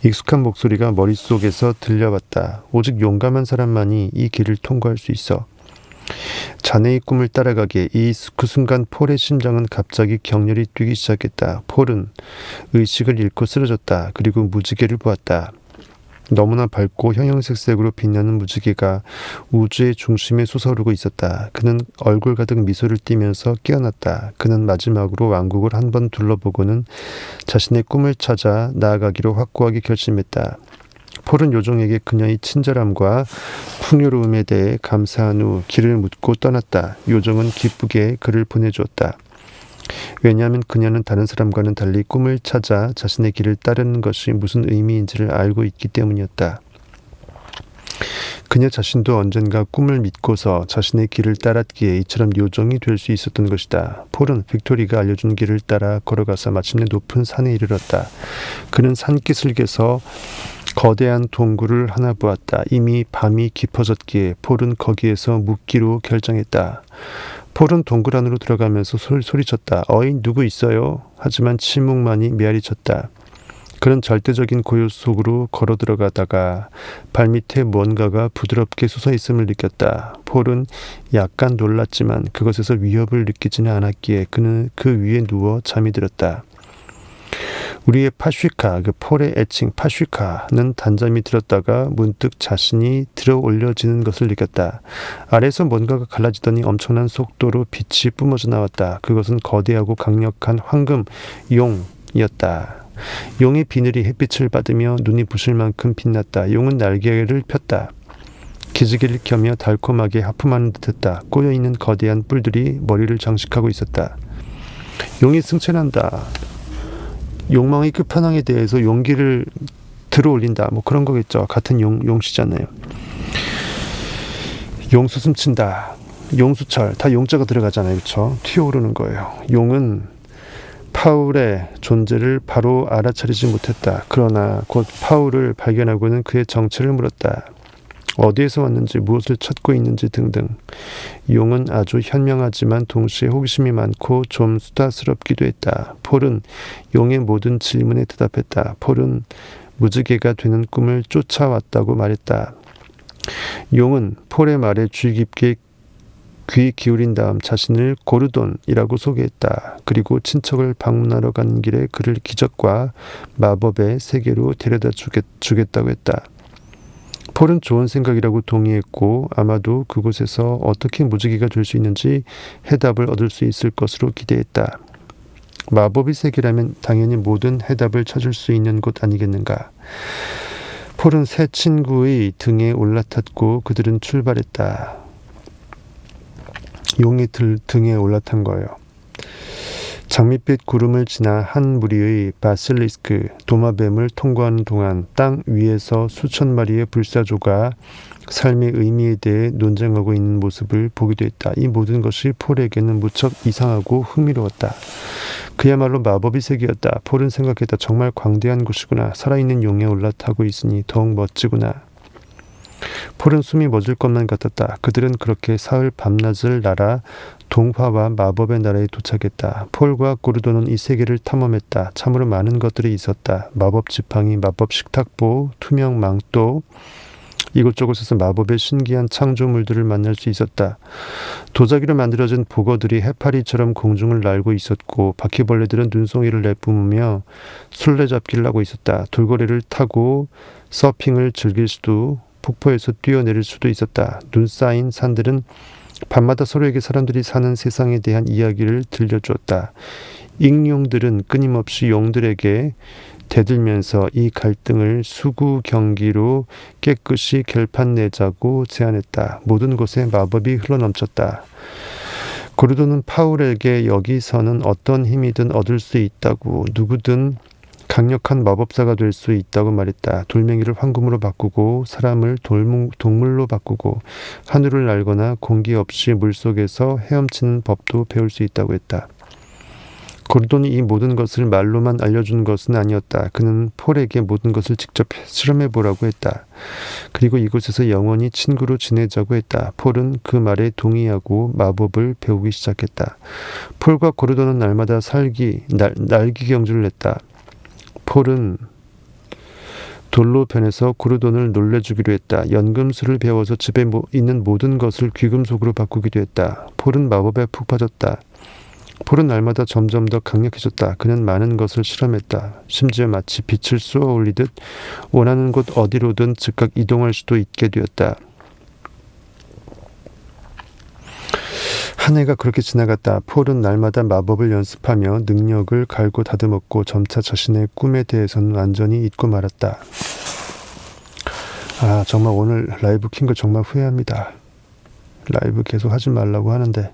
익숙한 목소리가 머릿속에서 들려왔다. 오직 용감한 사람만이 이 길을 통과할 수 있어. 자네의 꿈을 따라가게. 그 순간 폴의 심장은 갑자기 격렬히 뛰기 시작했다. 폴은 의식을 잃고 쓰러졌다. 그리고 무지개를 보았다. 너무나 밝고 형형색색으로 빛나는 무지개가 우주의 중심에 솟아오르고 있었다. 그는 얼굴 가득 미소를 띠면서 깨어났다. 그는 마지막으로 왕국을 한번 둘러보고는 자신의 꿈을 찾아 나아가기로 확고하게 결심했다. 폴은 요정에게 그녀의 친절함과 풍요로움에 대해 감사한 후 길을 묻고 떠났다. 요정은 기쁘게 그를 보내주었다. 왜냐하면 그녀는 다른 사람과는 달리 꿈을 찾아 자신의 길을 따르는 것이 무슨 의미인지를 알고 있기 때문이었다. 그녀 자신도 언젠가 꿈을 믿고서 자신의 길을 따랐기에 이처럼 요정이 될 수 있었던 것이다. 폴은 빅토리가 알려준 길을 따라 걸어가서 마침내 높은 산에 이르렀다. 그는 산기슭에서 거대한 동굴을 하나 보았다. 이미 밤이 깊어졌기에 폴은 거기에서 묵기로 결정했다. 폴은 동굴 안으로 들어가면서 소리쳤다. 어이, 누구 있어요? 하지만 침묵만이 메아리쳤다. 그는 절대적인 고요 속으로 걸어 들어가다가 발밑에 뭔가가 부드럽게 솟아 있음을 느꼈다. 폴은 약간 놀랐지만 그것에서 위협을 느끼지는 않았기에 그는 그 위에 누워 잠이 들었다. 우리의 파슈카, 폴의 애칭 파슈카는 단잠이 들었다가 문득 자신이 들어 올려지는 것을 느꼈다. 아래에서 뭔가가 갈라지더니 엄청난 속도로 빛이 뿜어져 나왔다. 그것은 거대하고 강력한 황금 용이었다. 용의 비늘이 햇빛을 받으며 눈이 부실 만큼 빛났다. 용은 날개를 폈다. 기지개를 켜며 달콤하게 하품하는 듯했다. 꼬여있는 거대한 뿔들이 머리를 장식하고 있었다. 용이 승천한다. 욕망의 끝판왕에 대해서 용기를 들어올린다. 뭐 그런 거겠죠. 같은 용시잖아요. 용수숨 친다. 용수철. 다 용자가 들어가잖아요. 그렇죠? 튀어오르는 거예요. 용은 파울의 존재를 바로 알아차리지 못했다. 그러나 곧 파울을 발견하고는 그의 정체를 물었다. 어디에서 왔는지, 무엇을 찾고 있는지 등등. 용은 아주 현명하지만 동시에 호기심이 많고 좀 수다스럽기도 했다. 폴은 용의 모든 질문에 대답했다. 폴은 무지개가 되는 꿈을 쫓아왔다고 말했다. 용은 폴의 말에 주의 깊게 귀 기울인 다음 자신을 고르돈이라고 소개했다. 그리고 친척을 방문하러 가는 길에 그를 기적과 마법의 세계로 데려다 주겠다고 했다. 폴은 좋은 생각이라고 동의했고 아마도 그곳에서 어떻게 무지개가 될 수 있는지 해답을 얻을 수 있을 것으로 기대했다. 마법의 세계라면 당연히 모든 해답을 찾을 수 있는 곳 아니겠는가. 폴은 새 친구의 등에 올라탔고 그들은 출발했다. 용의 등에 올라탄 거예요. 장밋빛 구름을 지나 한 무리의 바실리스크, 도마뱀을 통과하는 동안 땅 위에서 수천 마리의 불사조가 삶의 의미에 대해 논쟁하고 있는 모습을 보기도 했다. 이 모든 것이 폴에게는 무척 이상하고 흥미로웠다. 그야말로 마법의 세계였다. 폴은 생각했다. 정말 광대한 곳이구나. 살아있는 용에 올라타고 있으니 더욱 멋지구나. 폴은 숨이 멎을 것만 같았다. 그들은 그렇게 사흘 밤낮을 날아 동화와 마법의 나라에 도착했다. 폴과 고르도는 이 세계를 탐험했다. 참으로 많은 것들이 있었다. 마법 지팡이, 마법 식탁보, 투명 망토, 이곳저곳에서 마법의 신기한 창조물들을 만날 수 있었다. 도자기로 만들어진 보거들이 해파리처럼 공중을 날고 있었고 바퀴벌레들은 눈송이를 내뿜으며 술래잡기를 하고 있었다. 돌고래를 타고 서핑을 즐길 수도 폭포에서 뛰어내릴 수도 있었다. 눈 쌓인 산들은 밤마다 서로에게 사람들이 사는 세상에 대한 이야기를 들려주었다. 익룡들은 끊임없이 용들에게 대들면서 이 갈등을 수구 경기로 깨끗이 결판내자고 제안했다. 모든 곳에 마법이 흘러넘쳤다. 고르도는 파울에게 여기서는 어떤 힘이든 얻을 수 있다고, 누구든 강력한 마법사가 될 수 있다고 말했다. 돌멩이를 황금으로 바꾸고 사람을 동물로 바꾸고 하늘을 날거나 공기 없이 물속에서 헤엄치는 법도 배울 수 있다고 했다. 고르도는 이 모든 것을 말로만 알려준 것은 아니었다. 그는 폴에게 모든 것을 직접 실험해보라고 했다. 그리고 이곳에서 영원히 친구로 지내자고 했다. 폴은 그 말에 동의하고 마법을 배우기 시작했다. 폴과 고르도는 날마다 날기 경주를 했다. 폴은 돌로 변해서 고르돈을 놀래주기로 했다. 연금술을 배워서 집에 있는 모든 것을 귀금속으로 바꾸기도 했다. 폴은 마법에 푹 빠졌다. 폴은 날마다 점점 더 강력해졌다. 그는 많은 것을 실험했다. 심지어 마치 빛을 쏘아 올리듯 원하는 곳 어디로든 즉각 이동할 수도 있게 되었다. 한 해가 그렇게 지나갔다. 폴은 날마다 마법을 연습하며 능력을 갈고 다듬었고 점차 자신의 꿈에 대해서는 완전히 잊고 말았다. 정말 오늘 라이브 킨 거 정말 후회합니다. 라이브 계속 하지 말라고 하는데.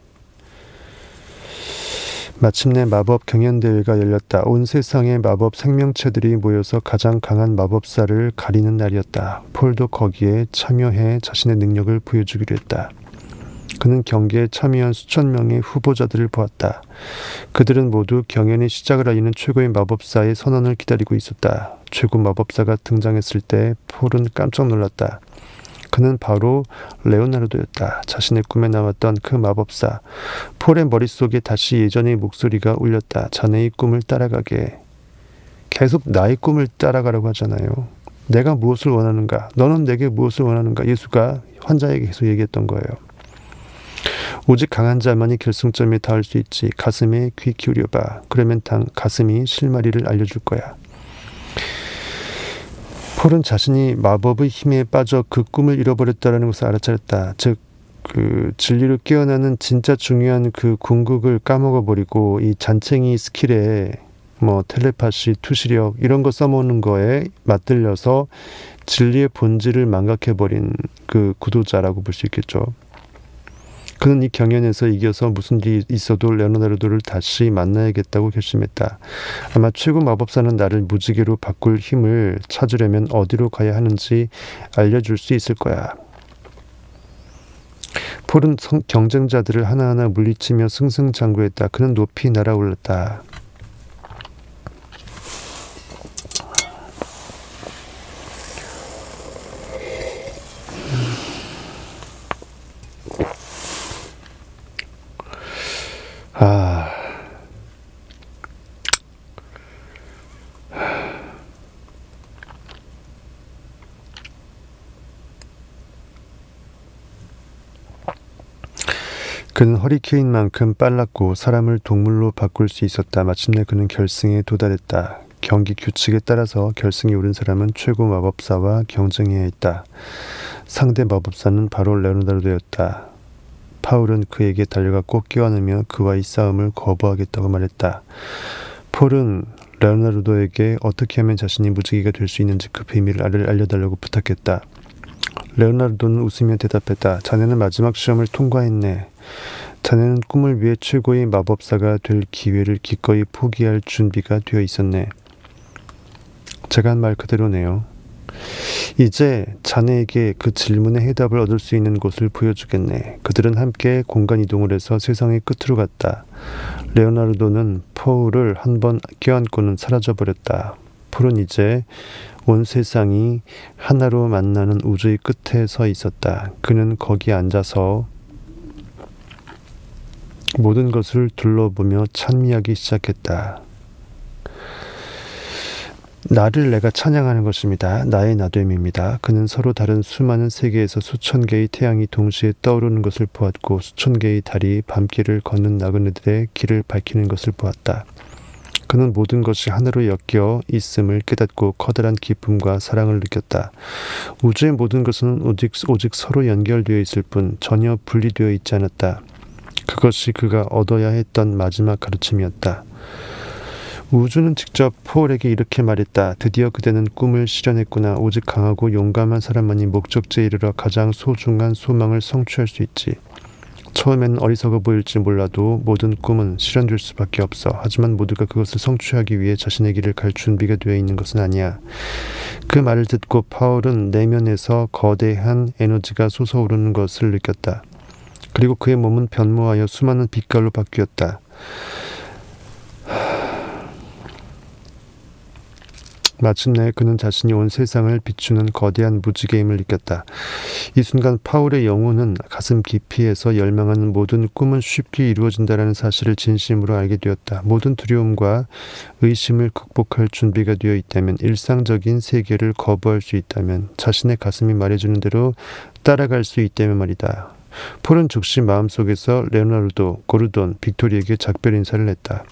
마침내 마법 경연대회가 열렸다. 온 세상의 마법 생명체들이 모여서 가장 강한 마법사를 가리는 날이었다. 폴도 거기에 참여해 자신의 능력을 보여주기로 했다. 그는 경기에 참여한 수천 명의 후보자들을 보았다. 그들은 모두 경연의 시작을 알리는 최고의 마법사의 선언을 기다리고 있었다. 최고 마법사가 등장했을 때 폴은 깜짝 놀랐다. 그는 바로 레오나르도였다. 자신의 꿈에 나왔던 그 마법사. 폴의 머릿속에 다시 예전의 목소리가 울렸다. 자네의 꿈을 따라가게. 계속 나의 꿈을 따라가라고 하잖아요. 내가 무엇을 원하는가? 너는 내게 무엇을 원하는가? 예수가 환자에게 계속 얘기했던 거예요. 오직 강한 자만이 결승점에 닿을 수 있지. 가슴에 귀 기울여봐. 그러면 가슴이 실마리를 알려줄 거야. 폴은 자신이 마법의 힘에 빠져 그 꿈을 잃어버렸다는 것을 알아차렸다. 즉, 그 진리로 깨어나는 진짜 중요한 그 궁극을 까먹어버리고 이 잔챙이 스킬에 텔레파시, 투시력 이런 거 써먹는 거에 맞들려서 진리의 본질을 망각해버린 그 구도자라고 볼 수 있겠죠. 그는 이 경연에서 이겨서 무슨 일이 있어도 레오나르도를 다시 만나야겠다고 결심했다. 아마 최고 마법사는 나를 무지개로 바꿀 힘을 찾으려면 어디로 가야 하는지 알려줄 수 있을 거야. 폴은 경쟁자들을 하나하나 물리치며 승승장구했다. 그는 높이 날아올랐다. 그는 허리케인만큼 빨랐고 사람을 동물로 바꿀 수 있었다. 마침내 그는 결승에 도달했다. 경기 규칙에 따라서 결승에 오른 사람은 최고 마법사와 경쟁해야 했다. 상대 마법사는 바로 레오나르도였다. 파울은 그에게 달려갔고 껴안으며 그와의 싸움을 거부하겠다고 말했다. 폴은 레오나르도에게 어떻게 하면 자신이 무지개가 될 수 있는지 그 비밀을 알려달라고 부탁했다. 레오나르도는 웃으며 대답했다. 자네는 마지막 시험을 통과했네. 자네는 꿈을 위해 최고의 마법사가 될 기회를 기꺼이 포기할 준비가 되어 있었네. 제가 한 말 그대로네요. 이제 자네에게 그 질문의 해답을 얻을 수 있는 곳을 보여주겠네. 그들은 함께 공간 이동을 해서 세상의 끝으로 갔다. 레오나르도는 포울을 한 번 껴안고는 사라져버렸다. 폴은 이제 온 세상이 하나로 만나는 우주의 끝에 서 있었다. 그는 거기 앉아서 모든 것을 둘러보며 찬미하기 시작했다. 나를 내가 찬양하는 것입니다. 나의 나됨입니다. 그는 서로 다른 수많은 세계에서 수천 개의 태양이 동시에 떠오르는 것을 보았고 수천 개의 달이 밤길을 걷는 나그네들의 길을 밝히는 것을 보았다. 그는 모든 것이 하나로 엮여 있음을 깨닫고 커다란 기쁨과 사랑을 느꼈다. 우주의 모든 것은 오직 서로 연결되어 있을 뿐 전혀 분리되어 있지 않았다. 그것이 그가 얻어야 했던 마지막 가르침이었다. 우주는 직접 폴에게 이렇게 말했다. 드디어 그대는 꿈을 실현했구나. 오직 강하고 용감한 사람만이 목적지에 이르러 가장 소중한 소망을 성취할 수 있지. 처음에는 어리석어 보일지 몰라도 모든 꿈은 실현될 수밖에 없어. 하지만 모두가 그것을 성취하기 위해 자신의 길을 갈 준비가 되어 있는 것은 아니야. 그 말을 듣고 파울은 내면에서 거대한 에너지가 솟아오르는 것을 느꼈다. 그리고 그의 몸은 변모하여 수많은 빛깔로 바뀌었다. 마침내 그는 자신이 온 세상을 비추는 거대한 무지개임을 느꼈다. 이 순간 파울의 영혼은 가슴 깊이에서 열망하는 모든 꿈은 쉽게 이루어진다는 사실을 진심으로 알게 되었다. 모든 두려움과 의심을 극복할 준비가 되어 있다면, 일상적인 세계를 거부할 수 있다면, 자신의 가슴이 말해주는 대로 따라갈 수 있다면 말이다. 폴은 즉시 마음속에서 레오나르도, 고르돈, 빅토리에게 작별 인사를 했다.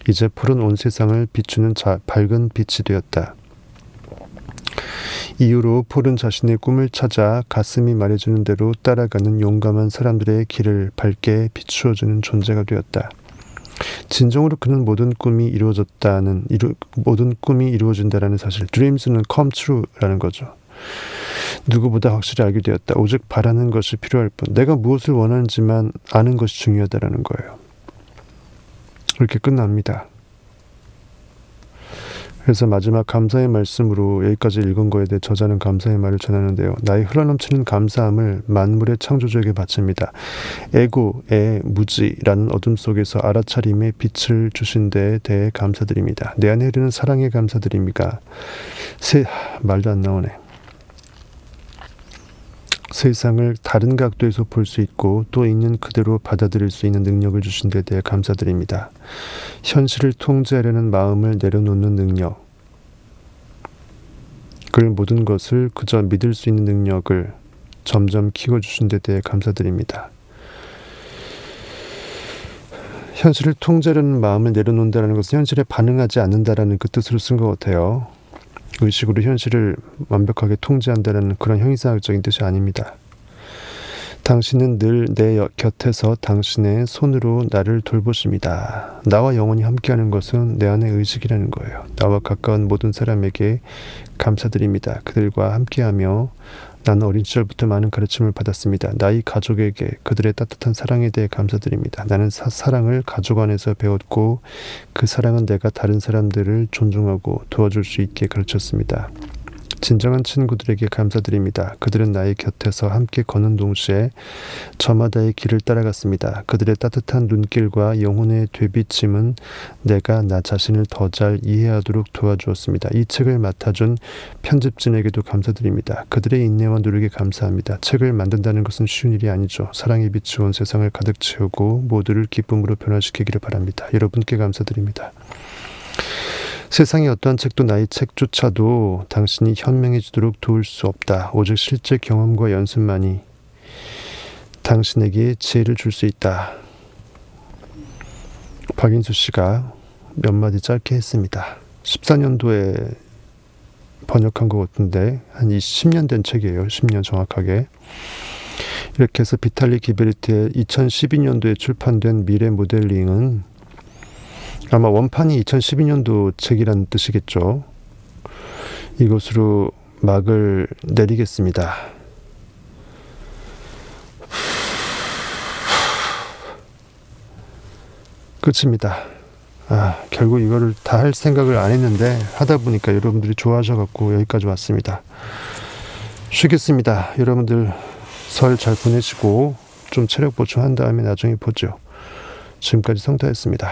이제 폴은 온 세상을 비추는 밝은 빛이 되었다. 이후로 폴은 자신의 꿈을 찾아 가슴이 말해주는 대로 따라가는 용감한 사람들의 길을 밝게 비추어주는 존재가 되었다. 진정으로 그는 모든 꿈이 이루어진다라는 사실, dreams는 come true라는 거죠. 누구보다 확실히 알게 되었다. 오직 바라는 것이 필요할 뿐, 내가 무엇을 원하는지만 아는 것이 중요하다라는 거예요. 이렇게 끝납니다. 그래서 마지막 감사의 말씀으로 여기까지 읽은 거에 대해 저자는 감사의 말을 전하는데요. 나의 흘러넘치는 감사함을 만물의 창조주에게 바칩니다. 에고의 무지라는 어둠 속에서 알아차림의 빛을 주신 데에 대해 감사드립니다. 내 안에 흐르는 사랑에 감사드립니다. 말도 안 나오네. 세상을 다른 각도에서 볼 수 있고 또 있는 그대로 받아들일 수 있는 능력을 주신 데 대해 감사드립니다. 현실을 통제하려는 마음을 내려놓는 능력, 그 모든 것을 그저 믿을 수 있는 능력을 점점 키워주신 데 대해 감사드립니다. 현실을 통제하려는 마음을 내려놓는다는 것은 현실에 반응하지 않는다라는 그 뜻으로 쓴 것 같아요. 의식으로 현실을 완벽하게 통제한다는 그런 형이상학적인 뜻이 아닙니다. 당신은 늘 내 곁에서 당신의 손으로 나를 돌보십니다. 나와 영원히 함께하는 것은 내 안의 의식이라는 거예요. 나와 가까운 모든 사람에게 감사드립니다. 그들과 함께하며 나는 어린 시절부터 많은 가르침을 받았습니다. 나의 가족에게 그들의 따뜻한 사랑에 대해 감사드립니다. 나는 사랑을 가족 안에서 배웠고 그 사랑은 내가 다른 사람들을 존중하고 도와줄 수 있게 가르쳤습니다. 진정한 친구들에게 감사드립니다. 그들은 나의 곁에서 함께 걷는 동시에 저마다의 길을 따라갔습니다. 그들의 따뜻한 눈길과 영혼의 되비침은 내가 나 자신을 더 잘 이해하도록 도와주었습니다. 이 책을 맡아준 편집진에게도 감사드립니다. 그들의 인내와 노력에 감사합니다. 책을 만든다는 것은 쉬운 일이 아니죠. 사랑의 빛이 온 세상을 가득 채우고 모두를 기쁨으로 변화시키기를 바랍니다. 여러분께 감사드립니다. 세상의 어떠한 책도 나의 책조차도 당신이 현명해지도록 도울 수 없다. 오직 실제 경험과 연습만이 당신에게 지혜를 줄 수 있다. 박인수 씨가 몇 마디 짧게 했습니다. 14년도에 번역한 것 같은데 한 10년 된 책이에요. 10년 정확하게. 이렇게 해서 비탈리 기베르트의 2012년도에 출판된 미래 모델링은 아마 원판이 2012년도 책이라는 뜻이겠죠. 이것으로 막을 내리겠습니다. 끝입니다. 결국 이거를 다 할 생각을 안 했는데 하다 보니까 여러분들이 좋아하셔갖고 여기까지 왔습니다. 쉬겠습니다. 여러분들 설 잘 보내시고 좀 체력 보충한 다음에 나중에 보죠. 지금까지 성타였습니다.